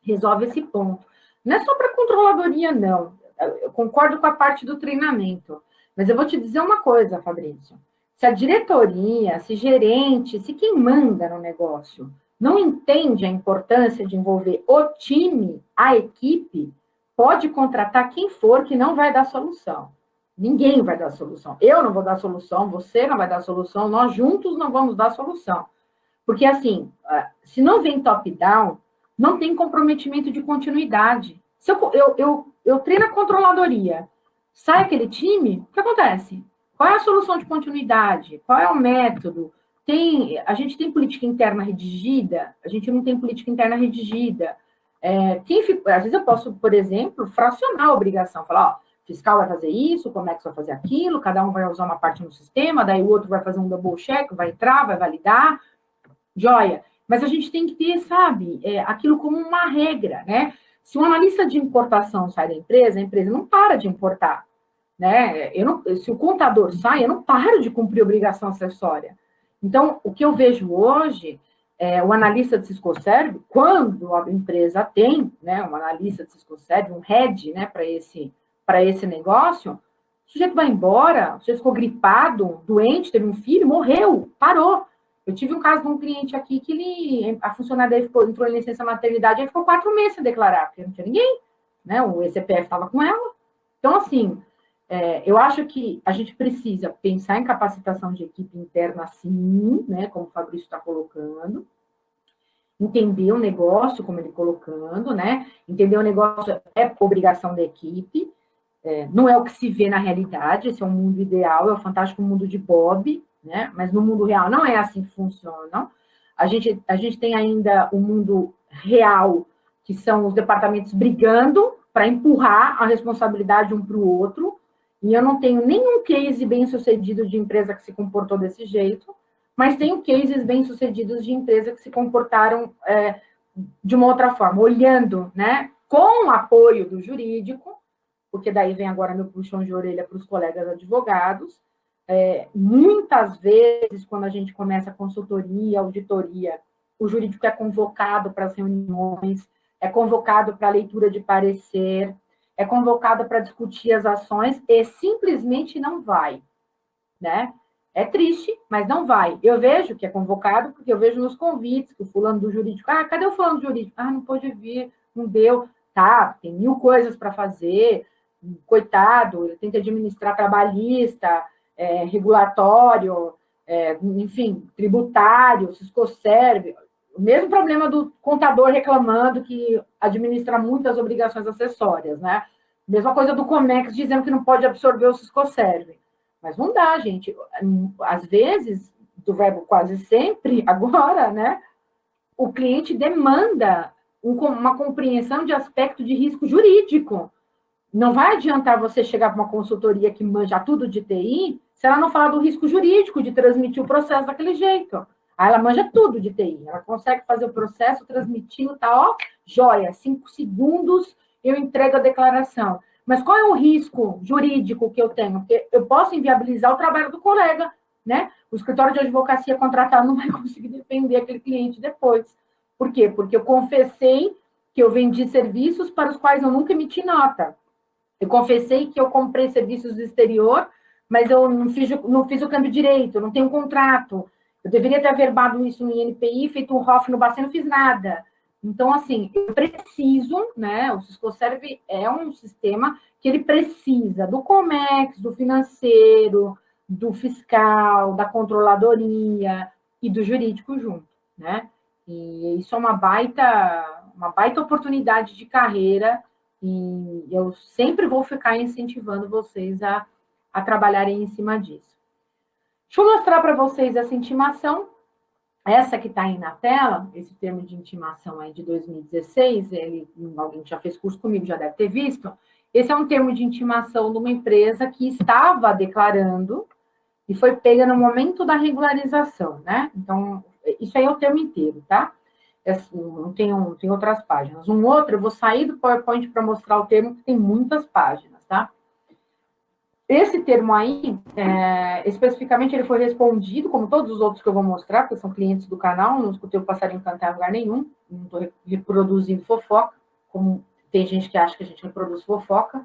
resolve esse ponto. Não é só para controladoria, não. Eu concordo com a parte do treinamento. Mas eu vou te dizer uma coisa, Fabrício. Se a diretoria, se gerente, se quem manda no negócio não entende a importância de envolver o time, a equipe, pode contratar quem for que não vai dar solução. Ninguém vai dar solução. Eu não vou dar solução, você não vai dar solução, nós juntos não vamos dar solução. Porque, assim, se não vem top-down, não tem comprometimento de continuidade. Se eu treino a controladoria, sai aquele time, o que acontece? Qual é a solução de continuidade? Qual é o método? A gente tem política interna redigida? A gente não tem política interna redigida. Às vezes eu posso, por exemplo, fracionar a obrigação. Falar, ó, fiscal vai fazer isso, como é que vai fazer aquilo, cada um vai usar uma parte no sistema, daí o outro vai fazer um double check, vai entrar, vai validar. Joia. Mas a gente tem que ter, sabe, aquilo como uma regra, né? Se um analista de importação sai da empresa, a empresa não para de importar, né? Se o contador sai, eu não paro de cumprir obrigação acessória. Então, o que eu vejo hoje, o analista de Cisco-Serve, quando a empresa tem, né, um analista de Cisco-Serve, um head, né, para esse negócio, o sujeito vai embora, o sujeito ficou gripado, doente, teve um filho, morreu, parou. Eu tive um caso de um cliente aqui que a funcionária dele entrou em licença maternidade e ficou 4 meses sem declarar, porque não tinha ninguém, né? O ECPF estava com ela. Então, assim, eu acho que a gente precisa pensar em capacitação de equipe interna, sim, né? Como o Fabrício está colocando, entender o negócio, como ele colocando, né? Entender o negócio é obrigação da equipe, não é o que se vê na realidade, esse é um mundo ideal, é o fantástico mundo de Bob, né? Mas no mundo real não é assim que funciona. A gente tem ainda o mundo real, que são os departamentos brigando para empurrar a responsabilidade um para o outro, e eu não tenho nenhum case bem-sucedido de empresa que se comportou desse jeito, mas tenho cases bem-sucedidos de empresa que se comportaram de uma outra forma, olhando, né, com o apoio do jurídico, porque daí vem agora meu puxão de orelha para os colegas advogados. Muitas vezes, quando a gente começa a consultoria, auditoria, o jurídico é convocado para as reuniões, é convocado para a leitura de parecer, é convocado para discutir as ações e simplesmente não vai, né? É triste, mas não vai. Eu vejo que é convocado, porque eu vejo nos convites que o fulano do jurídico, cadê o fulano do jurídico? Não pôde vir, não deu. Tá, tem 1000 coisas para fazer, coitado, ele tem que administrar trabalhista, regulatório, enfim, tributário, Siscoserve. O mesmo problema do contador reclamando que administra muitas obrigações acessórias, né? Mesma coisa do Comex dizendo que não pode absorver o Siscoserve. Mas não dá, gente. Às vezes, do verbo quase sempre, agora, né? O cliente demanda uma compreensão de aspecto de risco jurídico. Não vai adiantar você chegar para uma consultoria que manja tudo de TI se ela não falar do risco jurídico de transmitir o processo daquele jeito. Aí ela manja tudo de TI. Ela consegue fazer o processo transmitindo, tá, ó, joia, 5 segundos eu entrego a declaração. Mas qual é o risco jurídico que eu tenho? Porque eu posso inviabilizar o trabalho do colega, né? O escritório de advocacia contratado não vai conseguir defender aquele cliente depois. Por quê? Porque eu confessei que eu vendi serviços para os quais eu nunca emiti nota. Eu confessei que eu comprei serviços do exterior, mas eu não fiz o câmbio direito, não tenho um contrato. Eu deveria ter averbado isso no INPI, feito um ROF no Bacen, não fiz nada. Então, assim, eu preciso, né? O Siscoserve é um sistema que ele precisa do Comex, do financeiro, do fiscal, da controladoria e do jurídico junto, né? E isso é uma baita oportunidade de carreira e eu sempre vou ficar incentivando vocês a trabalharem em cima disso. Deixa eu mostrar para vocês essa intimação. Essa que está aí na tela, esse termo de intimação aí de 2016, alguém que já fez curso comigo já deve ter visto. Esse é um termo de intimação de uma empresa que estava declarando e foi pega no momento da regularização, né? Então, isso aí é o termo inteiro, tá? Tem outras páginas. Um outro, eu vou sair do PowerPoint para mostrar o termo, que tem muitas páginas, tá? Esse termo aí, especificamente, ele foi respondido, como todos os outros que eu vou mostrar, porque são clientes do canal, não escutei o passarinho cantar em lugar nenhum, não estou reproduzindo fofoca, como tem gente que acha que a gente reproduz fofoca.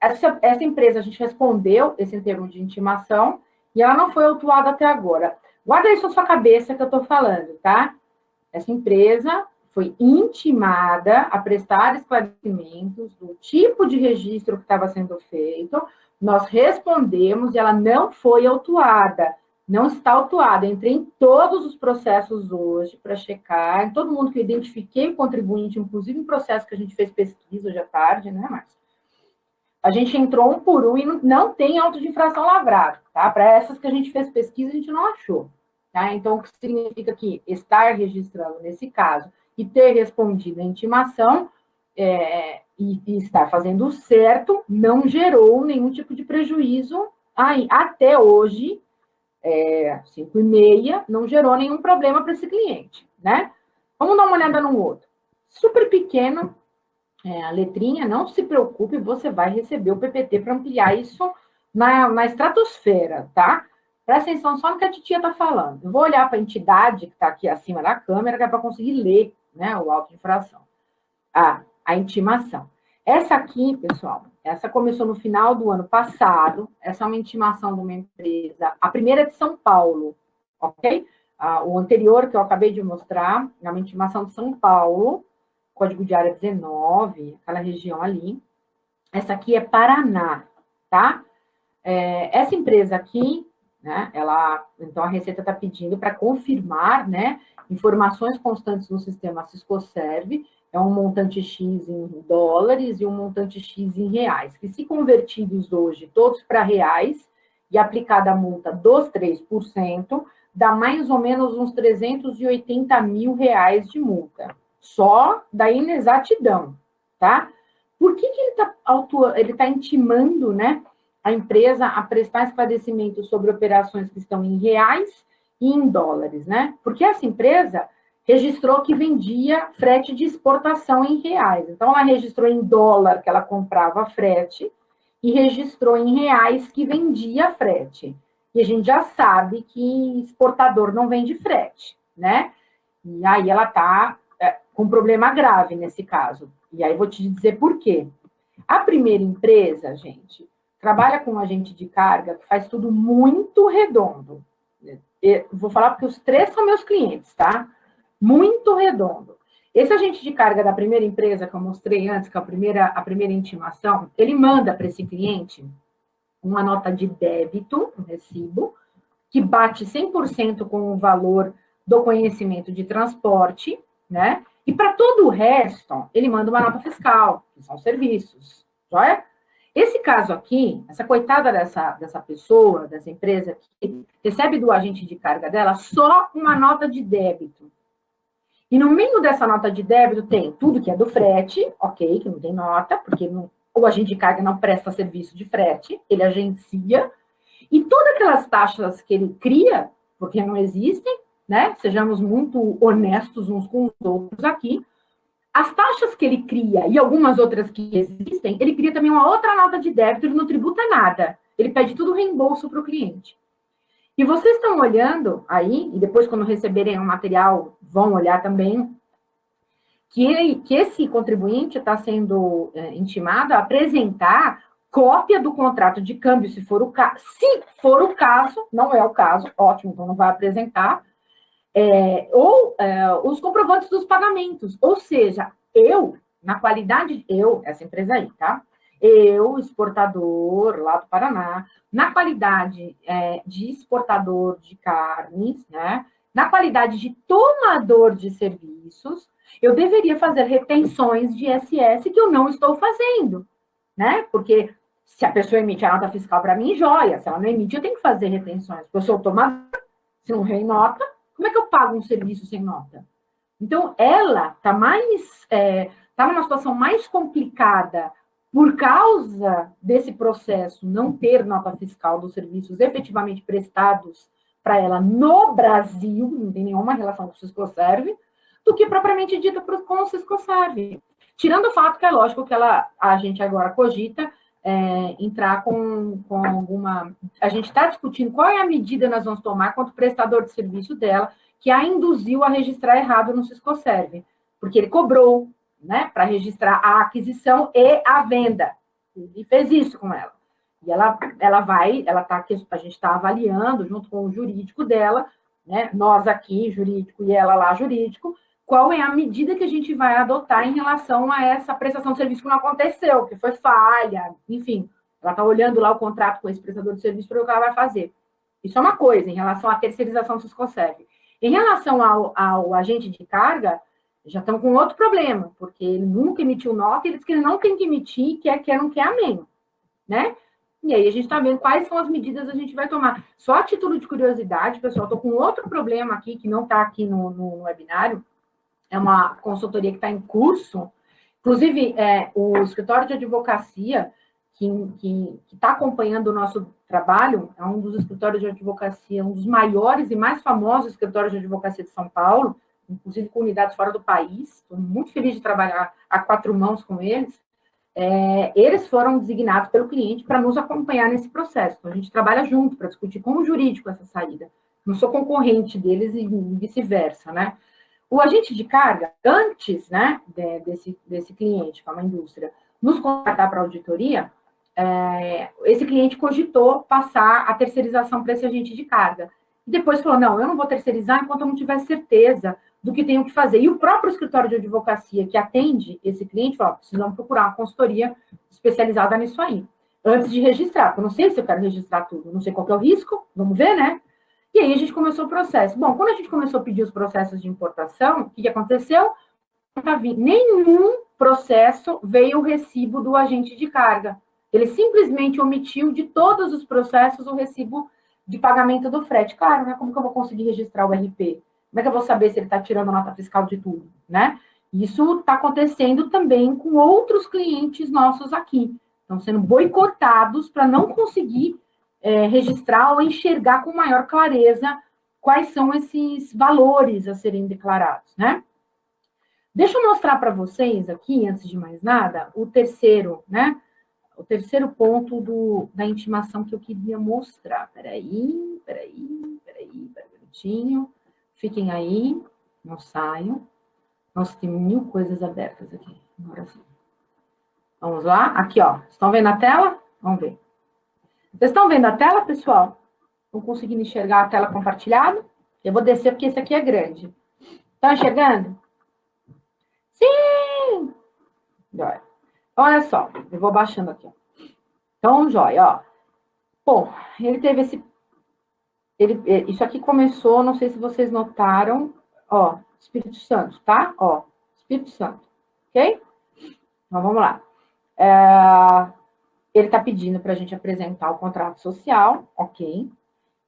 Essa empresa, a gente respondeu esse termo de intimação, e ela não foi autuada até agora. Guarda isso na sua cabeça que eu estou falando, tá? Essa empresa foi intimada a prestar esclarecimentos do tipo de registro que estava sendo feito. Nós respondemos e ela não foi autuada. Não está autuada. Entrei em todos os processos hoje para checar. Todo mundo que eu identifiquei o contribuinte, inclusive em processo que a gente fez pesquisa hoje à tarde, né, Márcio? A gente entrou um por um e não tem auto de infração lavrado, tá? Para essas que a gente fez pesquisa, a gente não achou. Tá? Então, o que significa que estar registrando nesse caso e ter respondido a intimação e estar fazendo certo não gerou nenhum tipo de prejuízo aí. Até hoje, 5h30, não gerou nenhum problema para esse cliente, né? Vamos dar uma olhada no outro. Super pequeno, a letrinha, não se preocupe, você vai receber o PPT para ampliar isso na estratosfera, tá? Presta atenção só no que a titia está falando. Eu vou olhar para a entidade que está aqui acima da câmera, que é para conseguir ler, né, o auto de infração. A intimação. Essa aqui, pessoal, essa começou no final do ano passado. Essa é uma intimação de uma empresa. A primeira é de São Paulo, ok? O anterior, que eu acabei de mostrar, é uma intimação de São Paulo, código de área 19, aquela região ali. Essa aqui é Paraná, tá? Essa empresa aqui, né, então a Receita está pedindo para confirmar, né, informações constantes no sistema Siscoserve, é um montante X em dólares e um montante X em reais, que se convertidos hoje todos para reais e aplicada a multa dos 3%, dá mais ou menos uns 380 mil reais de multa, só da inexatidão, tá? Por que ele tá intimando, né, a empresa a prestar esclarecimento sobre operações que estão em reais e em dólares, né? Porque essa empresa registrou que vendia frete de exportação em reais. Então, ela registrou em dólar que ela comprava frete e registrou em reais que vendia frete. E a gente já sabe que exportador não vende frete, né? E aí ela está com um problema grave nesse caso. E aí vou te dizer por quê. A primeira empresa, gente, trabalha com um agente de carga que faz tudo muito redondo. Eu vou falar porque os três são meus clientes, tá? Muito redondo. Esse agente de carga da primeira empresa que eu mostrei antes, que é a primeira intimação, ele manda para esse cliente uma nota de débito, um recibo, que bate 100% com o valor do conhecimento de transporte, né? E para todo o resto, ele manda uma nota fiscal, que são serviços, joia? Esse caso aqui, essa coitada dessa pessoa, dessa empresa, que recebe do agente de carga dela só uma nota de débito. E no meio dessa nota de débito tem tudo que é do frete, ok, que não tem nota, porque o agente de carga não presta serviço de frete, ele agencia, e todas aquelas taxas que ele cria, porque não existem, né? Sejamos muito honestos uns com os outros aqui. As taxas que ele cria e algumas outras que existem, ele cria também uma outra nota de débito, ele não tributa nada. Ele pede tudo reembolso para o cliente. E vocês estão olhando aí, e depois, quando receberem o material, vão olhar também, que esse contribuinte está sendo intimado a apresentar cópia do contrato de câmbio, se for o caso. Se for o caso, não é o caso, ótimo, então não vai apresentar. Os comprovantes dos pagamentos. Ou seja, essa empresa aí, tá? Eu, exportador lá do Paraná, na qualidade de exportador de carnes, né? Na qualidade de tomador de serviços, eu deveria fazer retenções de ISS que eu não estou fazendo, né? Porque se a pessoa emite a nota fiscal para mim, joia. Se ela não emite, eu tenho que fazer retenções. Porque eu sou tomador, se não vem nota, como é que eu pago um serviço sem nota? Então, ela está numa situação mais complicada por causa desse processo não ter nota fiscal dos serviços efetivamente prestados para ela no Brasil, não tem nenhuma relação com o Siscoserve, do que propriamente dita com o Siscoserve. Tirando o fato que é lógico que a gente agora cogita entrar com alguma... A gente está discutindo qual é a medida que nós vamos tomar contra o prestador de serviço dela, que a induziu a registrar errado no Siscoserve, porque ele cobrou, né, para registrar a aquisição e a venda. E fez isso com ela. E a gente está avaliando, junto com o jurídico dela, né, nós aqui, jurídico, e ela lá, jurídico, qual é a medida que a gente vai adotar em relação a essa prestação de serviço que não aconteceu, que foi falha, enfim. Ela está olhando lá o contrato com esse prestador de serviço para ver o que ela vai fazer. Isso é uma coisa, em relação à terceirização do Siscoserve. Em relação ao agente de carga, já estamos com outro problema, porque ele nunca emitiu nota, ele diz que ele não tem que emitir, quer, não quer, amém. Né? E aí a gente está vendo quais são as medidas que a gente vai tomar. Só a título de curiosidade, pessoal, estou com outro problema aqui, que não está aqui no webinário, é uma consultoria que está em curso, inclusive o escritório de advocacia que está acompanhando o nosso trabalho, é um dos escritórios de advocacia, um dos maiores e mais famosos escritórios de advocacia de São Paulo, inclusive com unidades fora do país. Estou muito feliz de trabalhar a quatro mãos com eles. Eles foram designados pelo cliente para nos acompanhar nesse processo. Então, a gente trabalha junto para discutir com o jurídico essa saída. Não sou concorrente deles e vice-versa, né? O agente de carga, antes, né, desse cliente, que é uma indústria, nos contratar para auditoria, esse cliente cogitou passar a terceirização para esse agente de carga. E depois falou, não, eu não vou terceirizar enquanto eu não tiver certeza do que tenho que fazer. E o próprio escritório de advocacia que atende esse cliente falou, precisamos procurar uma consultoria especializada nisso aí, antes de registrar, porque eu não sei se eu quero registrar tudo, não sei qual que é o risco, vamos ver, né? E aí a gente começou o processo. Bom, quando a gente começou a pedir os processos de importação, o que aconteceu? Nenhum processo veio o recibo do agente de carga. Ele simplesmente omitiu de todos os processos o recibo de pagamento do frete. Claro, né? Como que eu vou conseguir registrar o RP? Como é que eu vou saber se ele está tirando nota fiscal de tudo, né? Isso está acontecendo também com outros clientes nossos aqui. Estão sendo boicotados para não conseguir registrar ou enxergar com maior clareza quais são esses valores a serem declarados, né? Deixa eu mostrar para vocês aqui, antes de mais nada, o terceiro, né? O terceiro ponto da intimação que eu queria mostrar. Peraí, um minutinho. Fiquem aí, não saiam. Nossa, tem 1000 coisas abertas aqui. Agora sim. Vamos lá? Aqui, ó. Estão vendo a tela? Vamos ver. Vocês estão vendo a tela, pessoal? Estão conseguindo enxergar a tela compartilhada? Eu vou descer porque esse aqui é grande. Estão enxergando? Sim! Joia. Olha só, eu vou baixando aqui. Então, joia, ó. Bom, ele teve esse... isso aqui começou, não sei se vocês notaram, ó, Espírito Santo, tá? Ó, Espírito Santo, ok? Então, vamos lá. Ele está pedindo para a gente apresentar o contrato social, ok?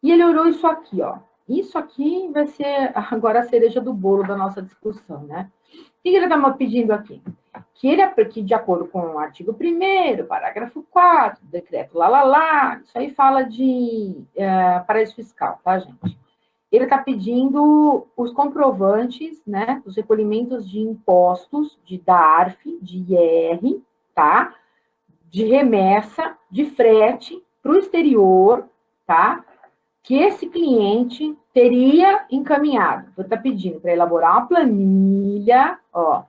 E ele olhou isso aqui, ó. Isso aqui vai ser agora a cereja do bolo da nossa discussão, né? O que ele está pedindo aqui? Que de acordo com o artigo 1º, parágrafo 4, decreto isso aí fala de paraíso fiscal, tá, gente? Ele está pedindo os comprovantes, né, os recolhimentos de impostos, de DARF, de IR, tá? De remessa, de frete para o exterior, tá? Que esse cliente teria encaminhado. Vou estar pedindo para elaborar uma planilha, ó,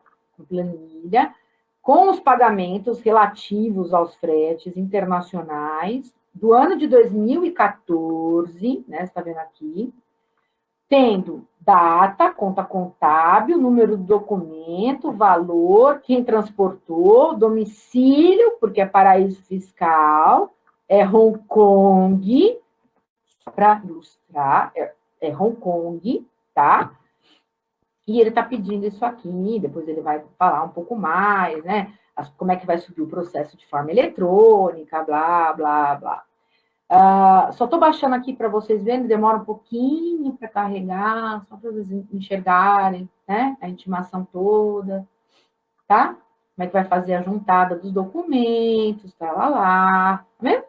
com os pagamentos relativos aos fretes internacionais do ano de 2014, né? Você está vendo aqui, tendo data, conta contábil, número do documento, valor, quem transportou, domicílio, porque é paraíso fiscal, é Hong Kong, para ilustrar, é Hong Kong, tá? E ele está pedindo isso aqui, depois ele vai falar um pouco mais, né? Como é que vai subir o processo de forma eletrônica, blá, blá, blá. Só estou baixando aqui para vocês verem, demora um pouquinho para carregar, só para vocês enxergarem, né? A intimação toda, tá? Como é que vai fazer a juntada dos documentos, tá lá, né?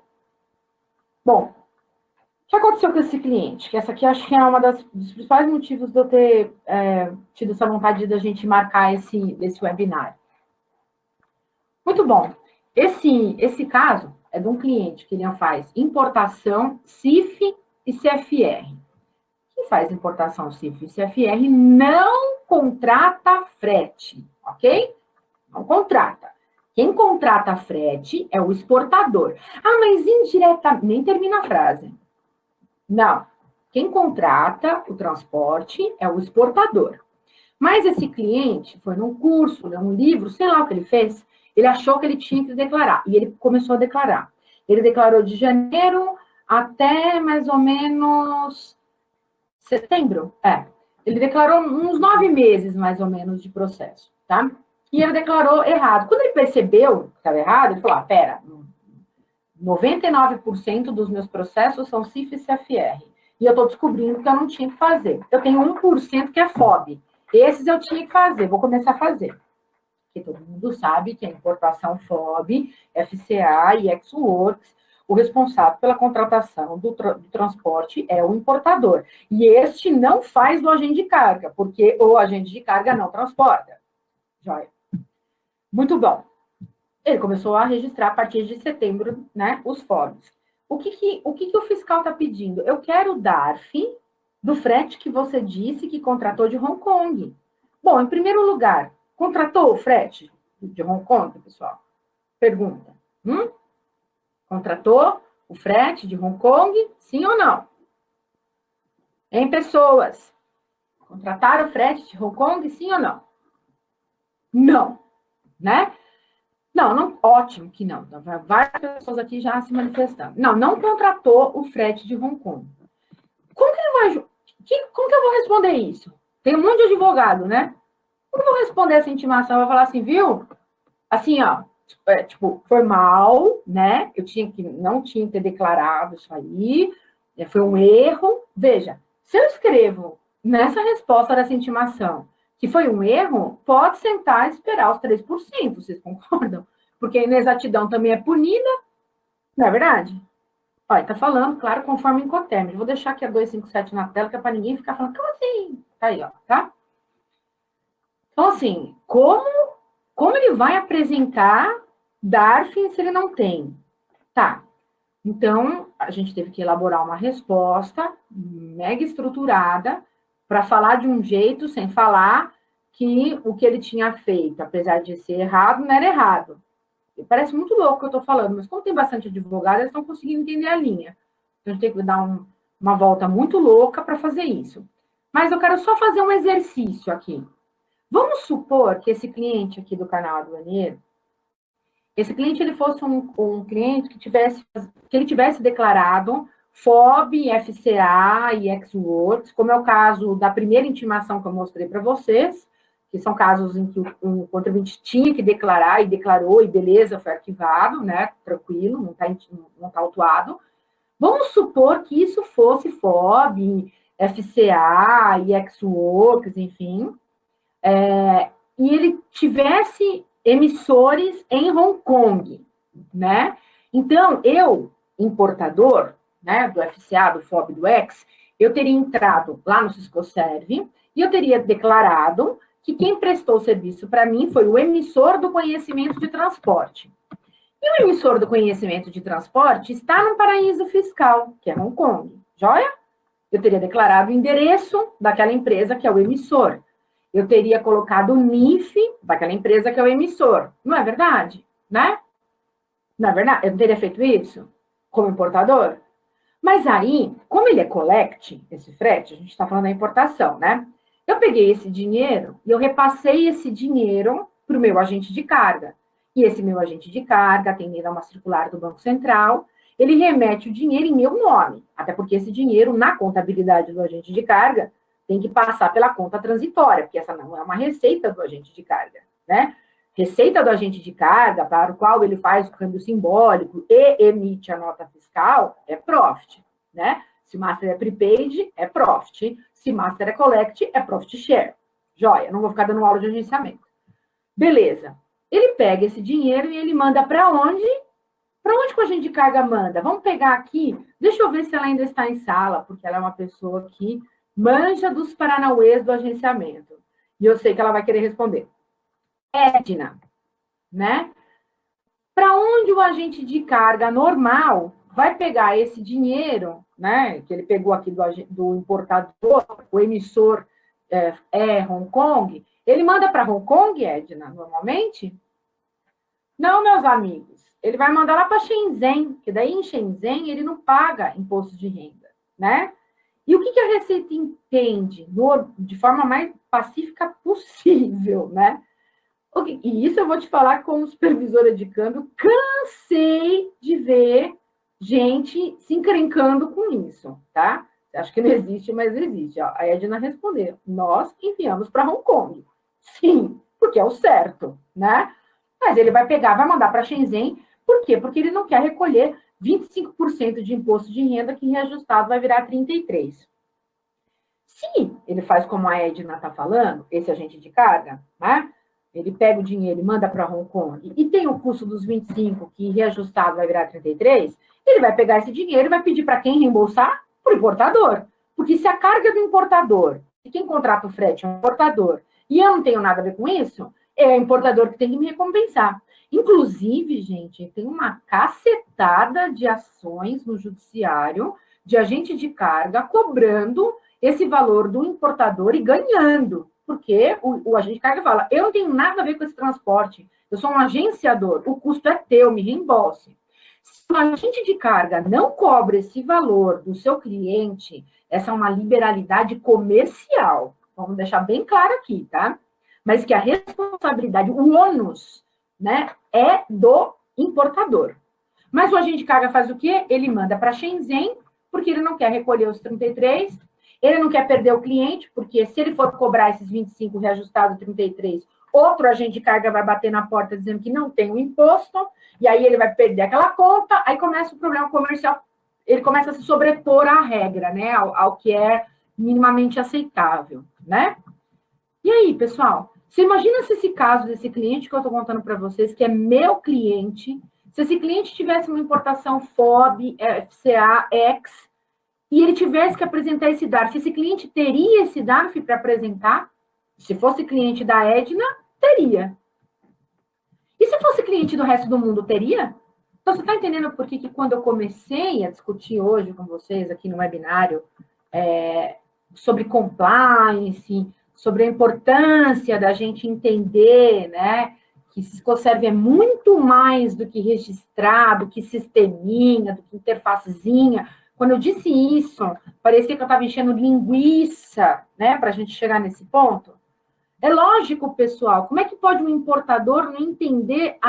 Bom, o que aconteceu com esse cliente? Que essa aqui acho que é uma dos principais motivos de eu ter tido essa vontade de a gente marcar esse webinar. Muito bom. Esse caso é de um cliente que ele faz importação CIF e CFR. Quem faz importação CIF e CFR não contrata frete, ok? Não contrata. Quem contrata frete é o exportador. Ah, mas indiretamente, nem termina a frase. Não. Quem contrata o transporte é o exportador. Mas esse cliente foi num curso, num livro, sei lá o que ele fez, ele achou que ele tinha que declarar. E ele começou a declarar. Ele declarou de janeiro até mais ou menos setembro. Ele declarou uns 9 meses, mais ou menos, de processo, tá? E ele declarou errado. Quando ele percebeu que estava errado, ele falou, pera, 99% dos meus processos são CIF e CFR. E eu estou descobrindo que eu não tinha que fazer. Eu tenho 1% que é FOB. Esses eu tinha que fazer, vou começar a fazer. Porque todo mundo sabe que a importação FOB, FCA e Ex-Works, o responsável pela contratação do transporte é o importador. E este não faz do agente de carga, porque o agente de carga não transporta. Joia. Muito bom. Ele começou a registrar a partir de setembro, né, os FOBs. O que o fiscal está pedindo? Eu quero o DARF do frete que você disse que contratou de Hong Kong. Bom, em primeiro lugar, contratou o frete de Hong Kong, pessoal? Pergunta. Contratou o frete de Hong Kong, sim ou não? Em pessoas, contrataram o frete de Hong Kong, sim ou não? Não, né? Não, ótimo que não. Várias pessoas aqui já se manifestando. Não contratou o frete de Hong Kong. Como que ele vai... Como que eu vou responder isso? Tem um monte de advogado, né? Como eu vou responder essa intimação? Eu vou falar assim, viu? Assim, ó, formal, né? Não tinha que ter declarado isso aí, foi um erro. Veja, se eu escrevo nessa resposta dessa intimação que foi um erro, pode sentar e esperar os 3%, vocês concordam? Porque a inexatidão também é punida, não é verdade? Olha, tá falando, claro, conforme Incoterms. Vou deixar aqui a 257 na tela, que é para ninguém ficar falando, como assim? Tá aí, ó, tá? Então, assim, como ele vai apresentar DARF se ele não tem? Tá. Então, a gente teve que elaborar uma resposta mega estruturada para falar de um jeito, sem falar que o que ele tinha feito, apesar de ser errado, não era errado. Parece muito louco o que eu estou falando, mas como tem bastante advogado, eles estão conseguindo entender a linha. Então, a gente tem que dar uma volta muito louca para fazer isso. Mas eu quero só fazer um exercício aqui. Vamos supor que esse cliente aqui do canal aduaneiro, esse cliente ele fosse um cliente que ele tivesse declarado FOB, FCA e ex-works, como é o caso da primeira intimação que eu mostrei para vocês, que são casos em que o contribuinte tinha que declarar e declarou, e beleza, foi arquivado, né? Tranquilo, não tá autuado. Vamos supor que isso fosse FOB, FCA e ex-works, enfim, e ele tivesse emissores em Hong Kong, né? Então, eu, importador, né, do FCA, do FOB, do Ex, eu teria entrado lá no Siscoserve e eu teria declarado que quem prestou o serviço para mim foi o emissor do conhecimento de transporte. E o emissor do conhecimento de transporte está num paraíso fiscal, que é Hong Kong. Joia? Eu teria declarado o endereço daquela empresa que é o emissor. Eu teria colocado o NIF daquela empresa que é o emissor. Não é verdade? Né? Não é verdade? Eu não teria feito isso como importador? Mas aí, como ele é collect, esse frete, a gente está falando da importação, né? Eu peguei esse dinheiro e eu repassei esse dinheiro para o meu agente de carga. E esse meu agente de carga, atendendo a uma circular do Banco Central, ele remete o dinheiro em meu nome. Até porque esse dinheiro, na contabilidade do agente de carga, tem que passar pela conta transitória, porque essa não é uma receita do agente de carga, né? Receita do agente de carga, para o qual ele faz o câmbio simbólico e emite a nota fiscal, é profit, né? Se master é prepaid, é profit. Se master é collect, é profit share. Joia, não vou ficar dando aula de agenciamento. Beleza. Ele pega esse dinheiro e ele manda para onde? Para onde que o agente de carga manda? Vamos pegar aqui, deixa eu ver se ela ainda está em sala, porque ela é uma pessoa que manja dos paranauês do agenciamento. E eu sei que ela vai querer responder. Edna, né? Para onde o agente de carga normal vai pegar esse dinheiro, né? Que ele pegou aqui do importador, o emissor Hong Kong, ele manda para Hong Kong, Edna, normalmente? Não, meus amigos. Ele vai mandar lá para Shenzhen, que daí em Shenzhen ele não paga imposto de renda, né? E o que a Receita entende de forma mais pacífica possível, né? E isso eu vou te falar como supervisora de câmbio, cansei de ver gente se encrencando com isso, tá? Acho que não existe, mas existe. Ó, a Edna respondeu, nós enviamos para Hong Kong. Sim, porque é o certo, né? Mas ele vai pegar, vai mandar para Shenzhen, por quê? Porque ele não quer recolher 25% de imposto de renda, que reajustado vai virar 33%. Se ele faz como a Edna está falando, esse agente de carga, né? Ele pega o dinheiro e manda para Hong Kong e tem o custo dos 25, que reajustado vai virar 33, ele vai pegar esse dinheiro e vai pedir para quem reembolsar? Para o importador. Porque se a carga é do importador, e quem contrata o frete é o importador, e eu não tenho nada a ver com isso, é o importador que tem que me recompensar. Inclusive, gente, tem uma cacetada de ações no judiciário de agente de carga cobrando esse valor do importador e ganhando. Porque o agente de carga fala, eu não tenho nada a ver com esse transporte, eu sou um agenciador, o custo é teu, me reembolse. Se o agente de carga não cobra esse valor do seu cliente, essa é uma liberalidade comercial. Vamos deixar bem claro aqui, tá? Mas que a responsabilidade, o ônus, né, é do importador. Mas o agente de carga faz o quê? Ele manda para Shenzhen, porque ele não quer recolher os 33, ele não quer perder o cliente, porque se ele for cobrar esses 25 reajustado 33, outro agente de carga vai bater na porta dizendo que não tem o imposto, e aí ele vai perder aquela conta, aí começa o problema comercial, ele começa a se sobrepor à regra, né, ao que é minimamente aceitável, né? E aí, pessoal, você imagina se esse caso desse cliente que eu estou contando para vocês, que é meu cliente, se esse cliente tivesse uma importação FOB, FCA, X, e ele tivesse que apresentar esse DARF, esse cliente teria esse DARF para apresentar? Se fosse cliente da Edna, teria. E se fosse cliente do resto do mundo, teria? Então, você está entendendo por que quando eu comecei a discutir hoje com vocês aqui no webinário sobre compliance, sobre a importância da gente entender, né, que Ciscoserve é muito mais do que registrar, do que sisteminha, do que interfacezinha. Quando eu disse isso, parecia que eu estava enchendo linguiça, né, para a gente chegar nesse ponto. É lógico, pessoal, como é que pode um importador não entender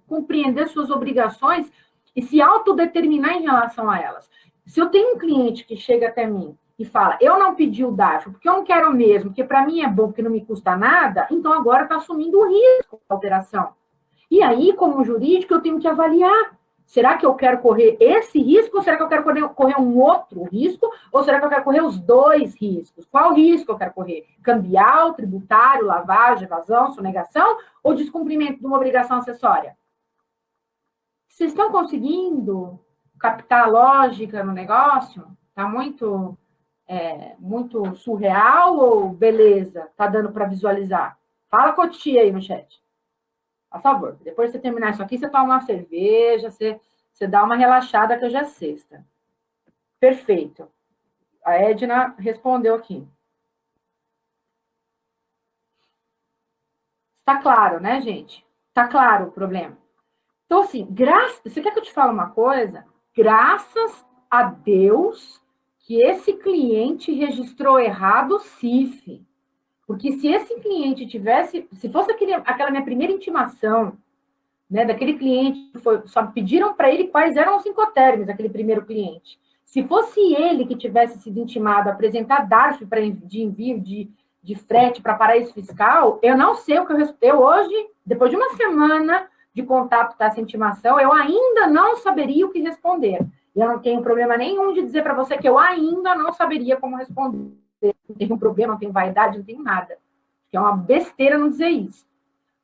compreender suas obrigações e se autodeterminar em relação a elas? Se eu tenho um cliente que chega até mim e fala, eu não pedi o DARF porque eu não quero mesmo, porque para mim é bom, porque não me custa nada, então agora está assumindo o risco da alteração. E aí, como jurídico, eu tenho que avaliar. Será que eu quero correr esse risco ou será que eu quero correr um outro risco? Ou será que eu quero correr os dois riscos? Qual risco eu quero correr? Cambial, tributário, lavagem, evasão, sonegação ou descumprimento de uma obrigação acessória? Vocês estão conseguindo captar a lógica no negócio? Está muito surreal ou beleza? Está dando para visualizar? Fala com a tia aí no chat. Por favor, depois de você terminar isso aqui, você toma uma cerveja, você dá uma relaxada que hoje é sexta. Perfeito. A Edna respondeu aqui. Está claro, né, gente? Está claro o problema. Então, assim, você quer que eu te fale uma coisa? Graças a Deus que esse cliente registrou errado o CIF. Porque se esse cliente se fosse aquela minha primeira intimação, né, daquele cliente que só pediram para ele quais eram os incoterms, aquele primeiro cliente. Se fosse ele que tivesse sido intimado a apresentar DARF de envio de frete para paraíso fiscal, eu não sei o que eu hoje, depois de uma semana de contato com essa intimação, eu ainda não saberia o que responder. E eu não tenho problema nenhum de dizer para você que eu ainda não saberia como responder. Não tenho problema, não tenho vaidade, não tenho nada. Que é uma besteira não dizer isso.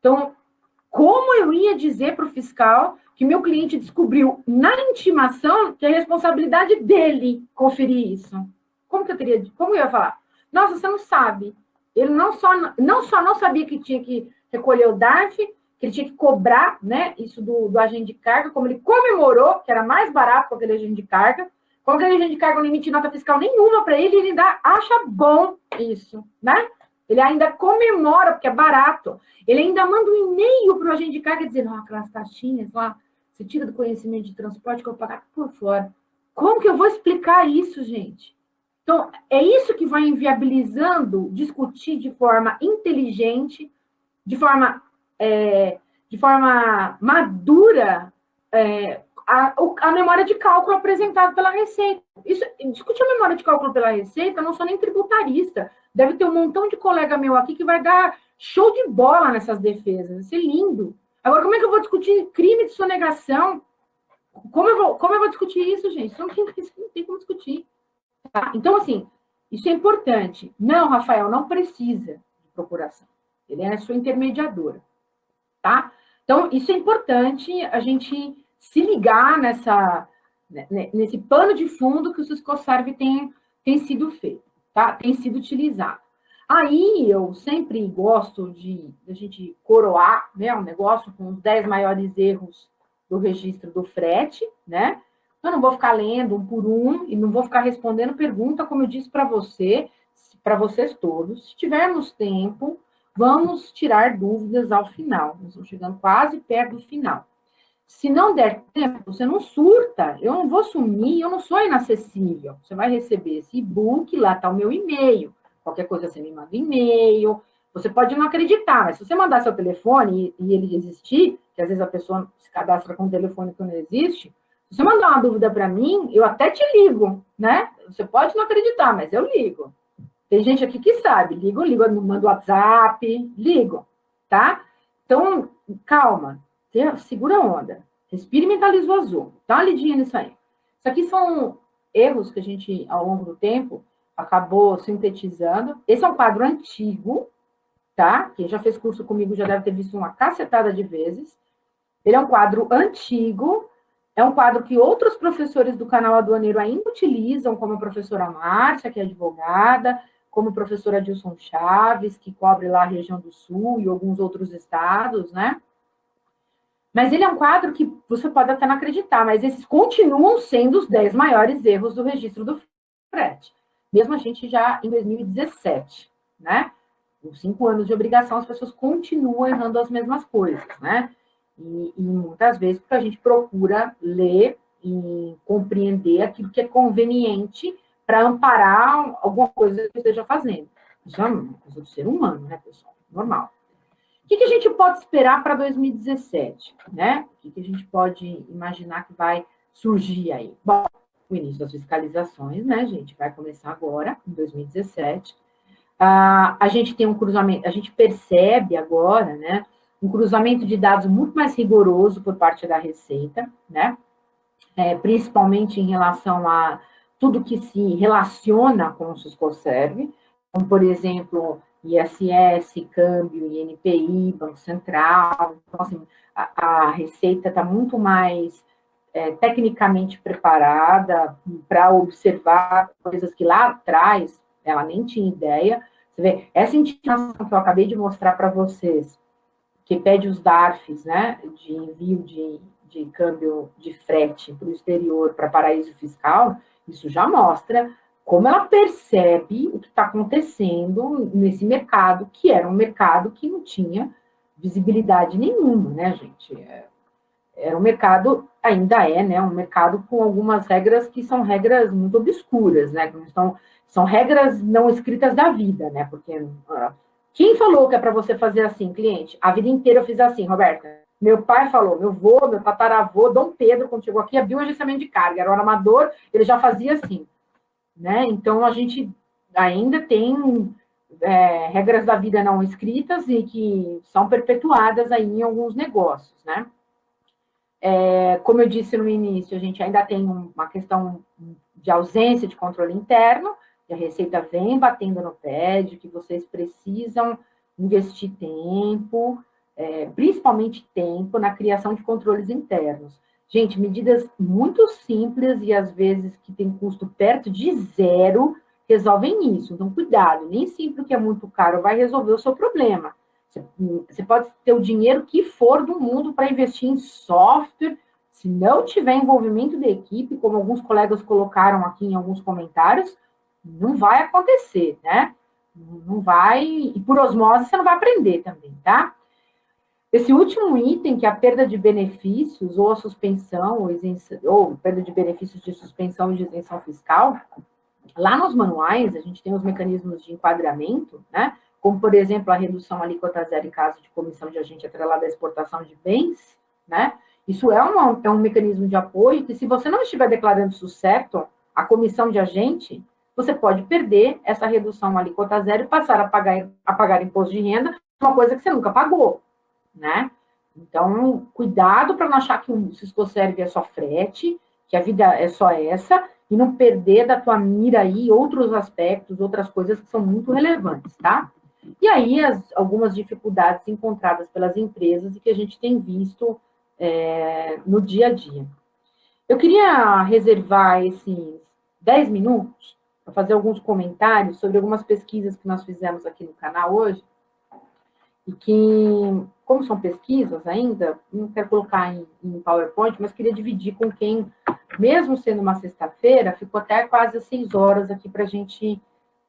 Então, como eu ia dizer para o fiscal que meu cliente descobriu na intimação que é responsabilidade dele conferir isso? Como eu ia falar? Nossa, você não sabe. Ele não só não sabia que tinha que recolher o DARF, que ele tinha que cobrar, né, isso do agente de carga, como ele comemorou, que era mais barato com aquele agente de carga, como aquele agente de carga não emite nota fiscal nenhuma para ele, ele ainda acha bom isso, né? Ele ainda comemora, porque é barato. Ele ainda manda um e-mail para o agente de carga dizendo, aquelas taxinhas lá, você tira do conhecimento de transporte que eu vou pagar por fora. Como que eu vou explicar isso, gente? Então, é isso que vai inviabilizando discutir de forma inteligente, de forma madura, a memória de cálculo apresentada pela Receita. Discutir a memória de cálculo pela Receita, eu não sou nem tributarista. Deve ter um montão de colega meu aqui que vai dar show de bola nessas defesas. Vai ser lindo. Agora, como é que eu vou discutir crime de sonegação? Como eu vou discutir isso, gente? Isso não tem como discutir. Tá? Então, assim, isso é importante. Não, Rafael, não precisa de procuração. Ele é a sua intermediadora. Tá? Então, isso é importante a gente se ligar nesse pano de fundo que o Ciscoserve tem sido feito, tá? Tem sido utilizado. Aí, eu sempre gosto de a gente coroar, né, um negócio com os 10 maiores erros do registro do frete, né? Eu não vou ficar lendo um por um e não vou ficar respondendo pergunta, como eu disse para vocês todos. Se tivermos tempo, vamos tirar dúvidas ao final. Nós estamos chegando quase perto do final. Se não der tempo, você não surta. Eu não vou sumir, eu não sou inacessível. Você vai receber esse e-book, lá está o meu e-mail. Qualquer coisa você me manda e-mail. Você pode não acreditar, mas se você mandar seu telefone e ele existir, que às vezes a pessoa se cadastra com um telefone que não existe, se você mandar uma dúvida para mim, eu até te ligo, né? Você pode não acreditar, mas eu ligo. Tem gente aqui que sabe, ligo, mando WhatsApp, ligo, tá? Então, calma, segura a onda, respire e mentaliza o azul, dá uma lidinha nisso aí. Isso aqui são erros que a gente, ao longo do tempo, acabou sintetizando. Esse é um quadro antigo, tá? Quem já fez curso comigo já deve ter visto uma cacetada de vezes. Ele é um quadro antigo, é um quadro que outros professores do canal Aduaneiro ainda utilizam, como a professora Márcia, que é advogada, como o professor Adilson Chaves, que cobre lá a região do Sul e alguns outros estados, né? Mas ele é um quadro que você pode até não acreditar, mas esses continuam sendo os 10 maiores erros do registro do frete. Mesmo a gente já em 2017, né? Com 5 anos de obrigação, as pessoas continuam errando as mesmas coisas, né? E muitas vezes porque a gente procura ler e compreender aquilo que é conveniente para amparar alguma coisa que eu esteja fazendo. Isso é uma coisa do ser humano, né, pessoal? Normal. O que a gente pode esperar para 2017, né? O que a gente pode imaginar que vai surgir aí? Bom, o início das fiscalizações, né, gente? Vai começar agora, em 2017. A gente tem um cruzamento, a gente percebe agora, né, um cruzamento de dados muito mais rigoroso por parte da Receita, né? Principalmente em relação a tudo que se relaciona com o Siscoserv, como, por exemplo, ISS, câmbio, INPI, Banco Central. Então, assim, a Receita está muito mais tecnicamente preparada para observar coisas que lá atrás ela nem tinha ideia. Você vê, essa intimação que eu acabei de mostrar para vocês, que pede os DARFs, né, de envio de câmbio de frete para o exterior, para paraíso fiscal, isso já mostra como ela percebe o que está acontecendo nesse mercado, que era um mercado que não tinha visibilidade nenhuma, né, gente? Era um mercado, ainda é, né, um mercado com algumas regras que são regras muito obscuras, né, que são regras não escritas da vida, né, porque quem falou que é para você fazer assim, cliente? A vida inteira eu fiz assim, Roberta. Meu pai falou, meu avô, meu tataravô, Dom Pedro, quando chegou aqui, abriu o agenciamento de carga, era um armador, ele já fazia assim, né? Então, a gente ainda tem regras da vida não escritas e que são perpetuadas aí em alguns negócios, né? Como eu disse no início, a gente ainda tem uma questão de ausência de controle interno, e a Receita vem batendo no pé de que vocês precisam investir tempo, principalmente tempo, na criação de controles internos. Gente, medidas muito simples e às vezes que tem custo perto de zero resolvem isso. Então, cuidado, nem sempre o que é muito caro vai resolver o seu problema. Você pode ter o dinheiro que for do mundo para investir em software, se não tiver envolvimento da equipe, como alguns colegas colocaram aqui em alguns comentários, não vai acontecer, né? Não vai, e por osmose você não vai aprender também, tá? Esse último item, que é a perda de benefícios, ou a suspensão, ou perda de benefícios de suspensão e de isenção fiscal, lá nos manuais a gente tem os mecanismos de enquadramento, né? Como, por exemplo, a redução alíquota zero em caso de comissão de agente atrelada à exportação de bens, né? Isso é um mecanismo de apoio que, se você não estiver declarando isso certo, a comissão de agente, você pode perder essa redução alíquota zero e passar a pagar imposto de renda, uma coisa que você nunca pagou, né? Então, cuidado para não achar que o Siscoserv é só frete, que a vida é só essa, e não perder da tua mira aí outros aspectos, outras coisas que são muito relevantes, tá? E aí, algumas dificuldades encontradas pelas empresas e que a gente tem visto no dia a dia. Eu queria reservar esses 10 minutos para fazer alguns comentários sobre algumas pesquisas que nós fizemos aqui no canal hoje, e que, como são pesquisas ainda, não quero colocar em PowerPoint, mas queria dividir com quem, mesmo sendo uma sexta-feira, ficou até quase 6 horas aqui para a gente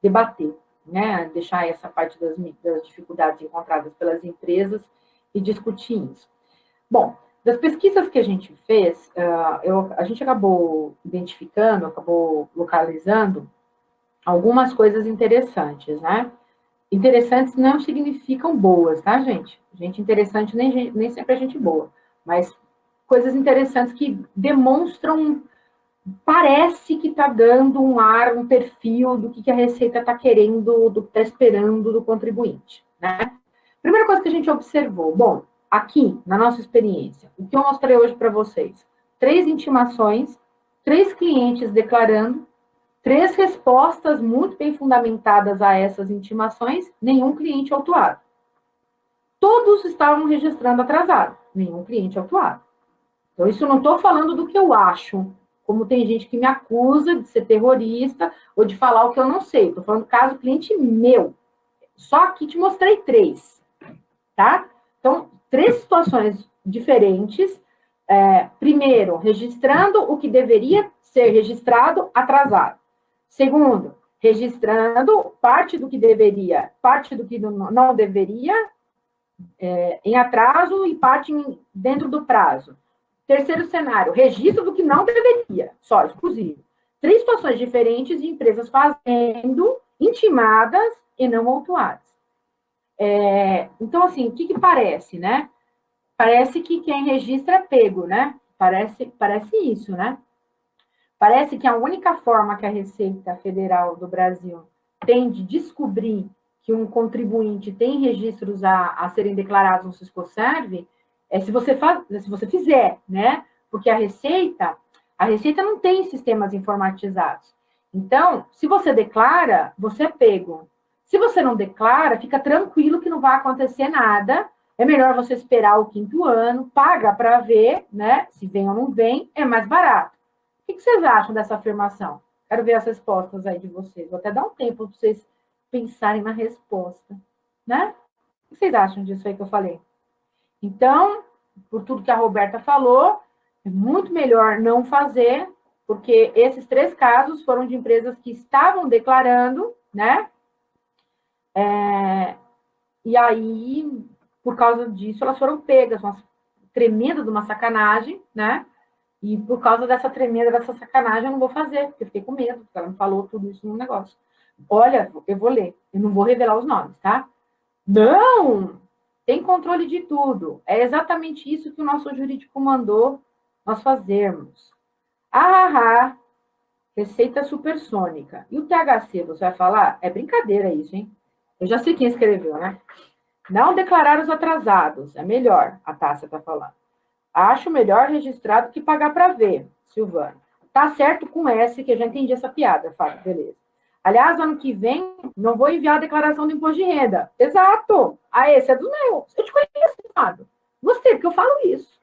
debater, né? Deixar essa parte das dificuldades encontradas pelas empresas e discutir isso. Bom, das pesquisas que a gente fez, a gente acabou identificando, acabou localizando algumas coisas interessantes, né? Interessantes não significam boas, tá, gente? Gente interessante nem sempre é gente boa, mas coisas interessantes que demonstram, parece que está dando um ar, um perfil do que a Receita está querendo, do que está esperando do contribuinte, né? Primeira coisa que a gente observou, bom, aqui, na nossa experiência, o que eu mostrei hoje para vocês? 3 intimações, 3 clientes declarando, 3 respostas muito bem fundamentadas a essas intimações, nenhum cliente autuado. Todos estavam registrando atrasado, nenhum cliente autuado. Então, isso eu não estou falando do que eu acho, como tem gente que me acusa de ser terrorista ou de falar o que eu não sei. Estou falando do caso cliente meu. Só aqui te mostrei 3, tá? Então, 3 situações diferentes. Primeiro, registrando o que deveria ser registrado atrasado. Segundo, registrando parte do que deveria, parte do que não deveria, em atraso e parte dentro do prazo. Terceiro cenário, registro do que não deveria, só, exclusivo. 3 situações diferentes de empresas fazendo, intimadas e não autuadas. Então, assim, o que parece, né? Parece que quem registra é pego, né? Parece isso, né? Parece que a única forma que a Receita Federal do Brasil tem de descobrir que um contribuinte tem registros a serem declarados no Siscoserv é se você fizer, né? Porque a Receita não tem sistemas informatizados. Então, se você declara, você é pego. Se você não declara, fica tranquilo que não vai acontecer nada. É melhor você esperar o 5º ano, paga para ver, né? Se vem ou não vem, é mais barato. O que vocês acham dessa afirmação? Quero ver as respostas aí de vocês. Vou até dar um tempo para vocês pensarem na resposta, né? O que vocês acham disso aí que eu falei? Então, por tudo que a Roberta falou, é muito melhor não fazer, porque esses 3 casos foram de empresas que estavam declarando, né? E aí, por causa disso, elas foram pegas, uma tremenda de uma sacanagem, né? E por causa dessa sacanagem, eu não vou fazer, porque eu fiquei com medo, porque ela me falou tudo isso no negócio. Olha, eu vou ler, eu não vou revelar os nomes, tá? Não! Tem controle de tudo. É exatamente isso que o nosso jurídico mandou nós fazermos. Receita supersônica. E o THC, você vai falar? É brincadeira isso, hein? Eu já sei quem escreveu, né? Não declarar os atrasados. É melhor, a Tássia está falando. Acho melhor registrado que pagar para ver, Silvana. Tá certo com S, que eu já entendi essa piada, Fábio, beleza. Aliás, ano que vem, não vou enviar a declaração do imposto de renda. Exato! Esse é do meu. Eu te conheço, Fábio. Gostei, porque eu falo isso.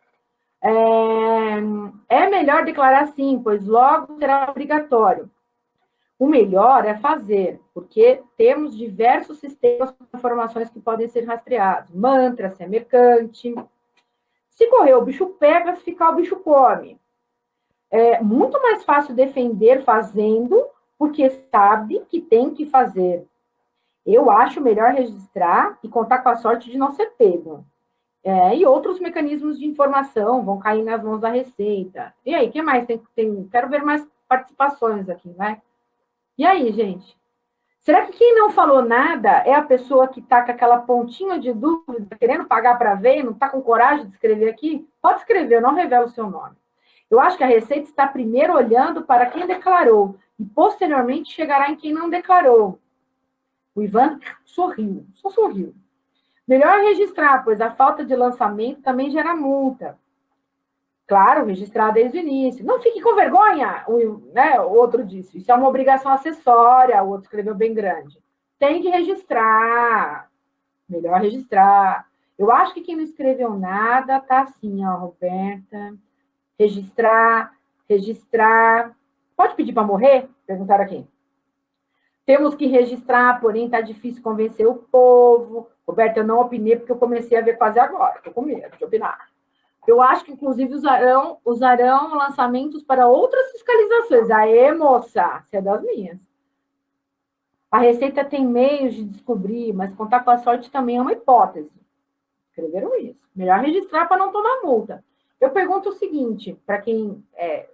É melhor declarar sim, pois logo será obrigatório. O melhor é fazer, porque temos diversos sistemas com informações que podem ser rastreados. Mantra, se é mercante. Se correr, o bicho pega, se ficar, o bicho come. É muito mais fácil defender fazendo, porque sabe que tem que fazer. Eu acho melhor registrar e contar com a sorte de não ser pego. E outros mecanismos de informação vão cair nas mãos da Receita. E aí, o que mais tem? Quero ver mais participações aqui, né? E aí, gente? Será que quem não falou nada é a pessoa que está com aquela pontinha de dúvida, querendo pagar para ver, não está com coragem de escrever aqui? Pode escrever, eu não revelo o seu nome. Eu acho que a Receita está primeiro olhando para quem declarou e posteriormente chegará em quem não declarou. O Ivan sorriu, só sorriu. Melhor registrar, pois a falta de lançamento também gera multa. Claro, registrar desde o início. Não fique com vergonha, o outro disse. Isso é uma obrigação acessória, o outro escreveu bem grande. Tem que registrar. Melhor registrar. Eu acho que quem não escreveu nada tá assim, ó, Roberta. Registrar. Pode pedir para morrer? Perguntaram aqui. Temos que registrar, porém tá difícil convencer o povo. Roberta, eu não opinei porque eu comecei a ver quase agora. Estou com medo de opinar. Eu acho que, inclusive, usarão lançamentos para outras fiscalizações. Aê, moça, você é das minhas. A Receita tem meios de descobrir, mas contar com a sorte também é uma hipótese. Escreveram isso. Melhor registrar para não tomar multa. Eu pergunto o seguinte, para quem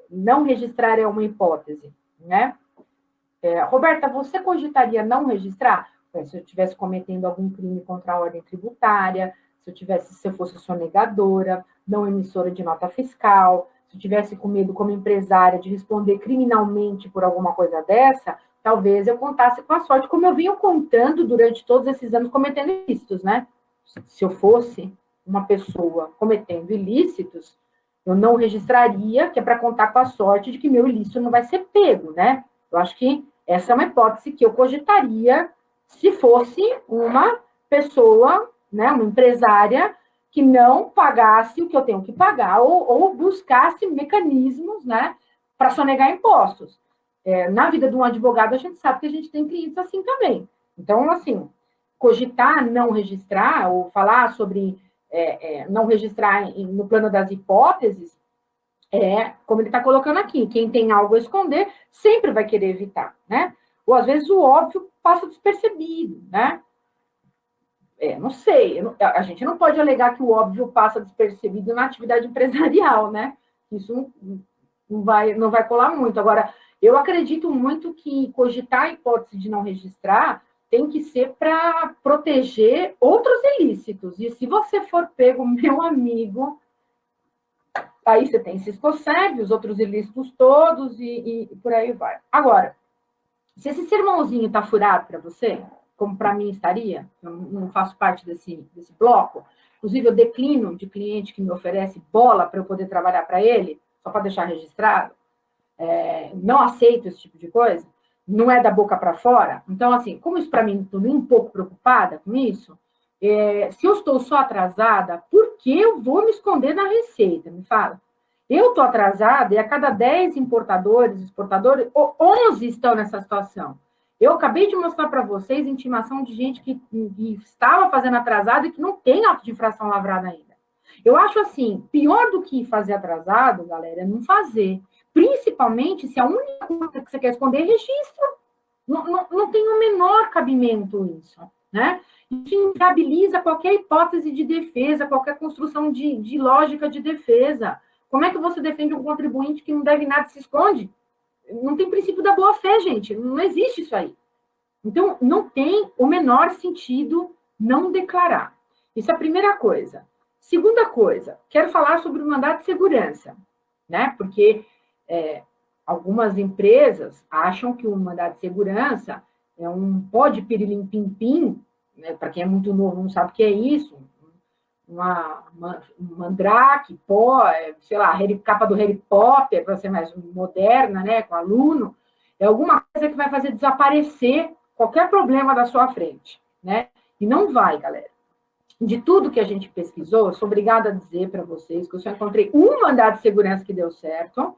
não registrar é uma hipótese, né? Roberta, você cogitaria não registrar? Se eu estivesse cometendo algum crime contra a ordem tributária, se eu fosse sonegadora, não emissora de nota fiscal, se eu tivesse com medo como empresária de responder criminalmente por alguma coisa dessa, talvez eu contasse com a sorte, como eu vinha contando durante todos esses anos cometendo ilícitos, né? Se eu fosse uma pessoa cometendo ilícitos, eu não registraria, que é para contar com a sorte de que meu ilícito não vai ser pego, né? Eu acho que essa é uma hipótese que eu cogitaria se fosse uma pessoa, né, uma empresária, que não pagasse o que eu tenho que pagar ou buscasse mecanismos, né, para sonegar impostos. Na vida de um advogado, a gente sabe que a gente tem clientes assim também. Então, assim, cogitar não registrar ou falar sobre não registrar no plano das hipóteses, como ele está colocando aqui, quem tem algo a esconder sempre vai querer evitar, né? Ou, às vezes, o óbvio passa despercebido, né? Não sei, a gente não pode alegar que o óbvio passa despercebido na atividade empresarial, né? Isso não vai colar muito. Agora, eu acredito muito que cogitar a hipótese de não registrar tem que ser para proteger outros ilícitos. E se você for pego, meu amigo, aí você tem Ciscoserv, os outros ilícitos todos e por aí vai. Agora, se esse sermãozinho está furado para você, como para mim estaria, eu não faço parte desse bloco, inclusive eu declino de cliente que me oferece bola para eu poder trabalhar para ele, só para deixar registrado, não aceito esse tipo de coisa, não é da boca para fora. Então, assim, como isso para mim, estou nem um pouco preocupada com isso, se eu estou só atrasada, por que eu vou me esconder na receita? Me fala. Eu estou atrasada e a cada 10 importadores, exportadores, 11 estão nessa situação. Eu acabei de mostrar para vocês intimação de gente que estava fazendo atrasado e que não tem auto de infração lavrada ainda. Eu acho assim, pior do que fazer atrasado, galera, é não fazer. Principalmente se a única coisa que você quer esconder é registro. Não tem o menor cabimento isso, né? Isso inviabiliza qualquer hipótese de defesa, qualquer construção de lógica de defesa. Como é que você defende um contribuinte que não deve nada e se esconde? Não tem princípio da boa-fé, gente. Não existe isso aí. Então, não tem o menor sentido não declarar. Isso é a primeira coisa. Segunda coisa, quero falar sobre o mandado de segurança, né? Porque algumas empresas acham que o mandado de segurança é um pó de pirilim-pim-pim, né? Para quem é muito novo não sabe o que é isso, uma mandrake, pó, sei lá, capa do Harry Potter, para ser mais moderna, né, com aluno, é alguma coisa que vai fazer desaparecer qualquer problema da sua frente, né? E não vai, galera. De tudo que a gente pesquisou, eu sou obrigada a dizer para vocês que eu só encontrei um mandado de segurança que deu certo,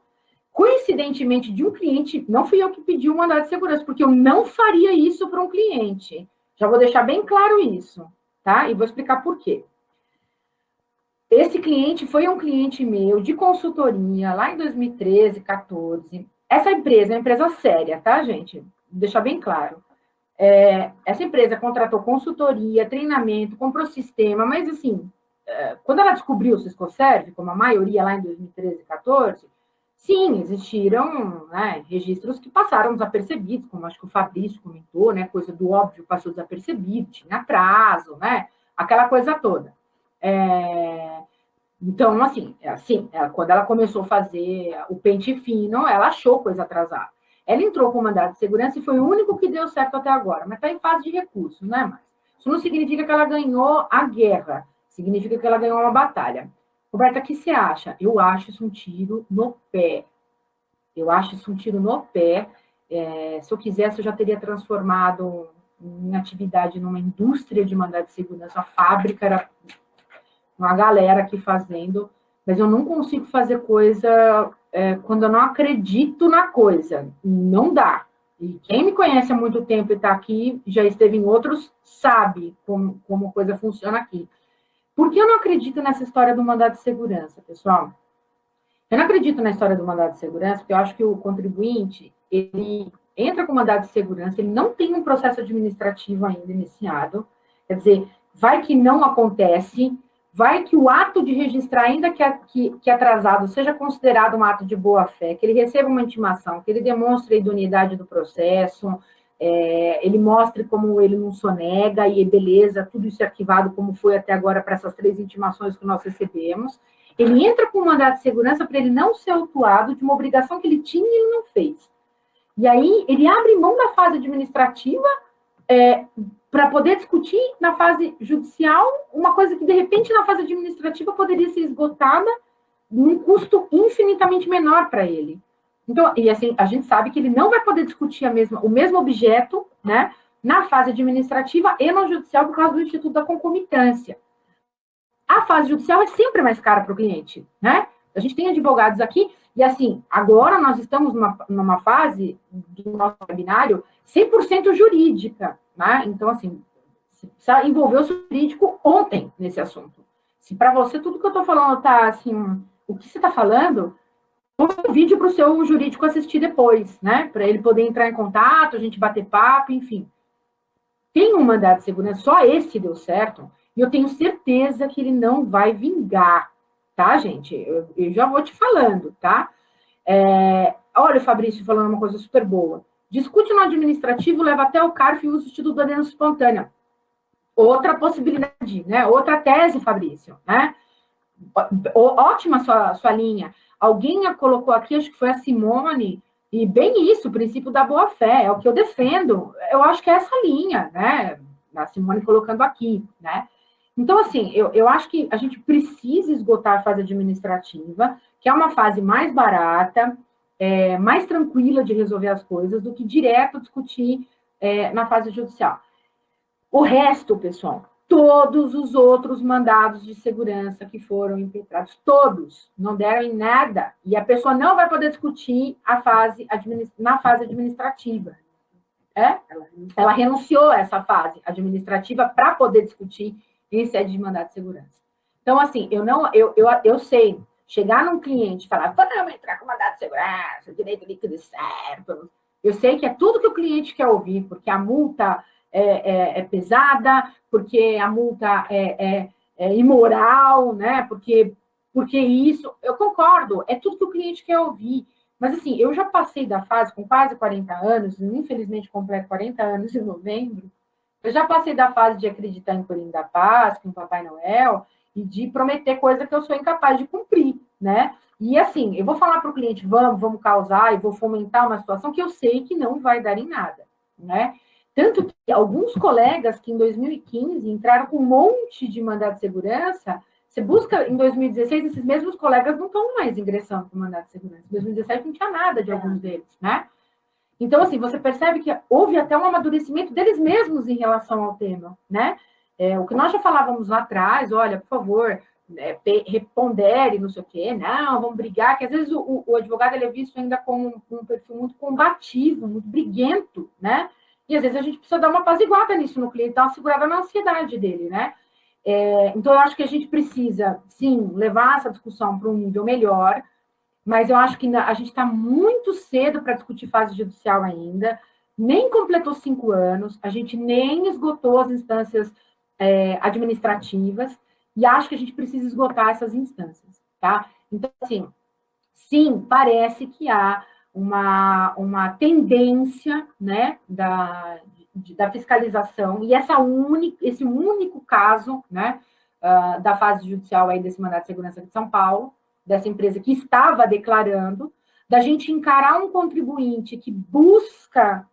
coincidentemente de um cliente, não fui eu que pedi um mandado de segurança, porque eu não faria isso para um cliente. Já vou deixar bem claro isso, tá? E vou explicar por quê. Esse cliente foi um cliente meu de consultoria lá em 2013, 14. Essa empresa é uma empresa séria, tá, gente? Vou deixar bem claro. Essa empresa contratou consultoria, treinamento, comprou sistema, mas assim, quando ela descobriu o Ciscoserv, como a maioria lá em 2013, 14, sim, existiram, né, registros que passaram desapercebidos, como acho que o Fabrício comentou, né, coisa do óbvio passou desapercebido, tinha prazo, né, aquela coisa toda. Então, assim, quando ela começou a fazer o pente fino, ela achou coisa atrasada. Ela entrou com o mandado de segurança e foi o único que deu certo até agora, mas está em fase de recurso, não é mais. Isso não significa que ela ganhou a guerra, significa que ela ganhou uma batalha. Roberta, o que você acha? Eu acho isso um tiro no pé. Eu acho isso um tiro no pé. Se eu quisesse, eu já teria transformado minha atividade numa indústria de mandado de segurança. A fábrica era uma galera aqui fazendo, mas eu não consigo fazer coisa quando eu não acredito na coisa. Não dá. E quem me conhece há muito tempo e está aqui, já esteve em outros, sabe como a coisa funciona aqui. Por que eu não acredito nessa história do mandado de segurança, pessoal? Eu não acredito na história do mandado de segurança, porque eu acho que o contribuinte, ele entra com mandado de segurança, ele não tem um processo administrativo ainda iniciado, quer dizer, vai que não acontece, vai que o ato de registrar, ainda que atrasado, seja considerado um ato de boa-fé, que ele receba uma intimação, que ele demonstre a idoneidade do processo, ele mostre como ele não sonega, e beleza, tudo isso é arquivado como foi até agora para essas 3 intimações que nós recebemos. Ele entra com um mandado de segurança para ele não ser autuado de uma obrigação que ele tinha e ele não fez. E aí, ele abre mão da fase administrativa para poder discutir na fase judicial uma coisa que, de repente, na fase administrativa poderia ser esgotada num custo infinitamente menor para ele. Então, e assim, a gente sabe que ele não vai poder discutir o mesmo objeto, né, na fase administrativa e no judicial por causa do Instituto da Concomitância. A fase judicial é sempre mais cara para o cliente, né? A gente tem advogados aqui, e assim, agora nós estamos numa fase do nosso webinário 100% jurídica, né? Então, assim, precisa envolver o jurídico ontem nesse assunto. Se para você tudo que eu estou falando tá assim, o que você está falando, um vídeo para o seu jurídico assistir depois, né? Para ele poder entrar em contato, a gente bater papo, enfim. Tem um mandado de segurança, só esse deu certo, e eu tenho certeza que ele não vai vingar, tá, gente? Eu já vou te falando, tá? Olha o Fabrício falando uma coisa super boa. Discute no administrativo, leva até o CARF e usa o instituto da denúncia espontânea. Outra possibilidade, né? Outra tese, Fabrício, né? Ótima sua linha. Alguém colocou aqui, acho que foi a Simone, e bem isso, o princípio da boa-fé, é o que eu defendo. Eu acho que é essa linha, né? A Simone colocando aqui, né? Então, assim, eu acho que a gente precisa esgotar a fase administrativa, que é uma fase mais barata, mais tranquila de resolver as coisas, do que direto discutir na fase judicial. O resto, pessoal, todos os outros mandados de segurança que foram impetrados, todos, não deram em nada, e a pessoa não vai poder discutir na fase administrativa. Ela renunciou a essa fase administrativa para poder discutir em sede de mandado de segurança. Então, assim, eu sei, chegar num cliente e falar, vamos entrar com mandado de segurança, direito líquido certo, eu sei que é tudo que o cliente quer ouvir, porque a multa é pesada, porque a multa é imoral, né? Porque isso, eu concordo, é tudo que o cliente quer ouvir. Mas, assim, eu já passei da fase, com quase 40 anos, infelizmente completo 40 anos em novembro, eu já passei da fase de acreditar em Corinho da Paz, em Papai Noel, e de prometer coisa que eu sou incapaz de cumprir, né? E, assim, eu vou falar para o cliente, vamos causar, e vou fomentar uma situação que eu sei que não vai dar em nada, né? Tanto que alguns colegas que em 2015 entraram com um monte de mandado de segurança, você busca em 2016, esses mesmos colegas não estão mais ingressando com mandado de segurança. Em 2017 não tinha nada de alguns deles, né? Então, assim, você percebe que houve até um amadurecimento deles mesmos em relação ao tema, né? O que nós já falávamos lá atrás, olha, por favor, repondere, não sei o quê, não, vamos brigar, que às vezes o advogado ele é visto ainda como um perfil muito combativo, muito briguento, né? E às vezes a gente precisa dar uma apaziguada nisso no cliente, dar uma segurada na ansiedade dele, né? Então, eu acho que a gente precisa, sim, levar essa discussão para um nível melhor, mas eu acho que a gente está muito cedo para discutir fase judicial ainda, nem completou 5 anos, a gente nem esgotou as instâncias administrativas, e acho que a gente precisa esgotar essas instâncias, tá? Então, assim, sim, parece que há uma tendência, né, da fiscalização, e esse único caso, né, da fase judicial aí desse mandado de segurança de São Paulo, dessa empresa que estava declarando, da gente encarar um contribuinte que busca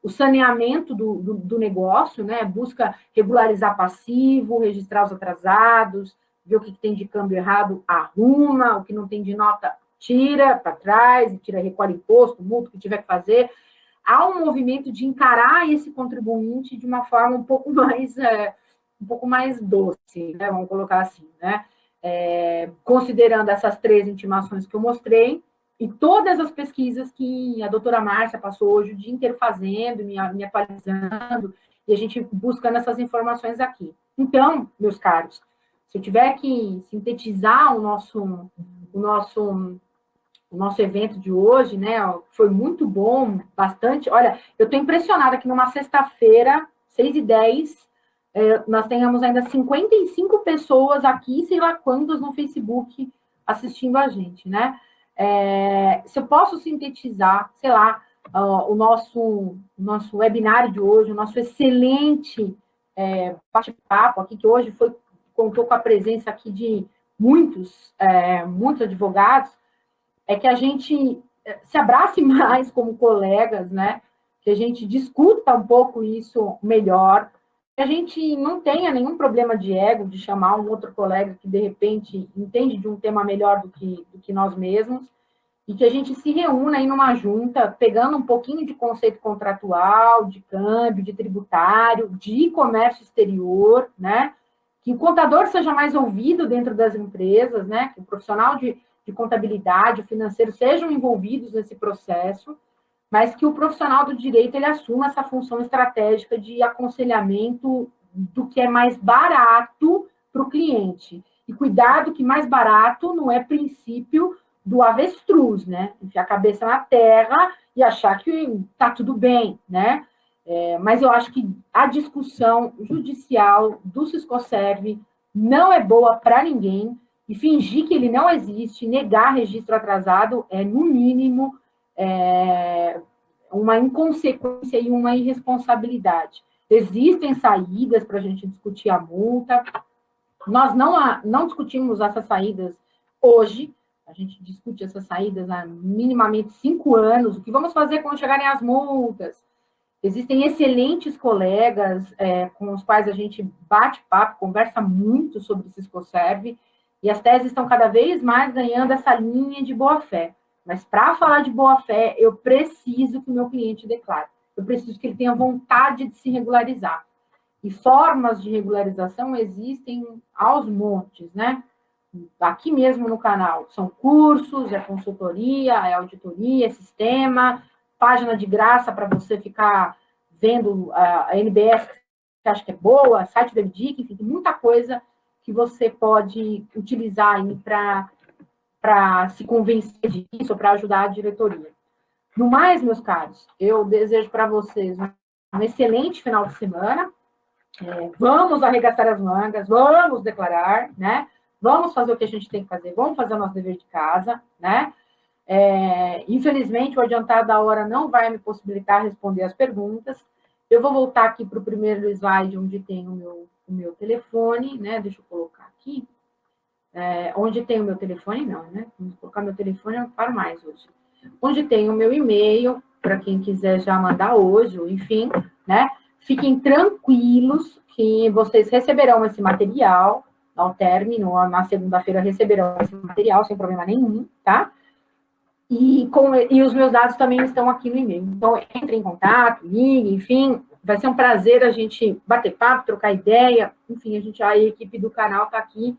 o saneamento do negócio, né, busca regularizar passivo, registrar os atrasados, ver o que tem de câmbio errado, arruma, o que não tem de nota, tira para trás, recolhe imposto, multa, o que tiver que fazer. Há um movimento de encarar esse contribuinte de uma forma um pouco mais doce, né? Vamos colocar assim, né? Considerando essas 3 intimações que eu mostrei e todas as pesquisas que a doutora Márcia passou hoje o dia inteiro fazendo, me atualizando, e a gente buscando essas informações aqui. Então, meus caros, se eu tiver que sintetizar o nosso evento de hoje, né? Foi muito bom, bastante. Olha, eu estou impressionada que numa sexta-feira, 6h10, nós tenhamos ainda 55 pessoas aqui, sei lá quantas no Facebook assistindo a gente, né? Se eu posso sintetizar, sei lá, o nosso webinar de hoje, o nosso excelente bate-papo aqui, que hoje contou com a presença aqui de muitos advogados, é que a gente se abrace mais como colegas, né? Que a gente discuta um pouco isso melhor, que a gente não tenha nenhum problema de ego, de chamar um outro colega que, de repente, entende de um tema melhor do que nós mesmos, e que a gente se reúna aí numa junta, pegando um pouquinho de conceito contratual, de câmbio, de tributário, de comércio exterior, né? Que o contador seja mais ouvido dentro das empresas, né? Que o profissional de contabilidade, o financeiro sejam envolvidos nesse processo, mas que o profissional do direito ele assuma essa função estratégica de aconselhamento do que é mais barato para o cliente. E cuidado que mais barato não é princípio do avestruz, né? Enfiar a cabeça na terra e achar que tá tudo bem, né? Mas eu acho que a discussão judicial do Siscoserv não é boa para ninguém, e fingir que ele não existe, negar registro atrasado é, no mínimo, uma inconsequência e uma irresponsabilidade. Existem saídas para a gente discutir a multa. Nós não discutimos essas saídas hoje, a gente discute essas saídas há minimamente 5 anos. O que vamos fazer quando chegarem as multas? Existem excelentes colegas com os quais a gente bate papo, conversa muito sobre Siscoserv, e as teses estão cada vez mais ganhando essa linha de boa-fé. Mas para falar de boa-fé, eu preciso que o meu cliente declare. Eu preciso que ele tenha vontade de se regularizar. E formas de regularização existem aos montes, né? Aqui mesmo no canal. São cursos, é consultoria, é auditoria, é sistema, página de graça para você ficar vendo a NBS que acha que é boa, site do EBDIC, enfim, tem muita coisa que você pode utilizar para se convencer disso, para ajudar a diretoria. No mais, meus caros, eu desejo para vocês um excelente final de semana. Vamos arregaçar as mangas, vamos declarar, né? Vamos fazer o que a gente tem que fazer, vamos fazer o nosso dever de casa, né? Infelizmente, o adiantado da hora não vai me possibilitar responder as perguntas. Eu vou voltar aqui para o primeiro slide, onde tem o meu telefone, né? Deixa eu colocar aqui. Onde tem o meu telefone, não, né? Vou colocar meu telefone, eu não paro mais hoje. Onde tem o meu e-mail, para quem quiser já mandar hoje, enfim, né? Fiquem tranquilos que vocês receberão esse material ao término, na segunda-feira receberão esse material sem problema nenhum, tá? E os meus dados também estão aqui no e-mail. Então, entre em contato, ligue, enfim, vai ser um prazer a gente bater papo, trocar ideia, enfim, a equipe do canal está aqui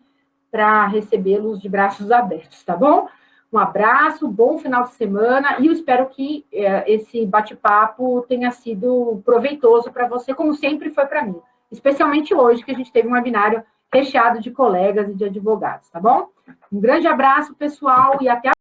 para recebê-los de braços abertos, tá bom? Um abraço, bom final de semana, e eu espero que esse bate-papo tenha sido proveitoso para você, como sempre foi para mim. Especialmente hoje, que a gente teve um webinário recheado de colegas e de advogados, tá bom? Um grande abraço, pessoal, e até a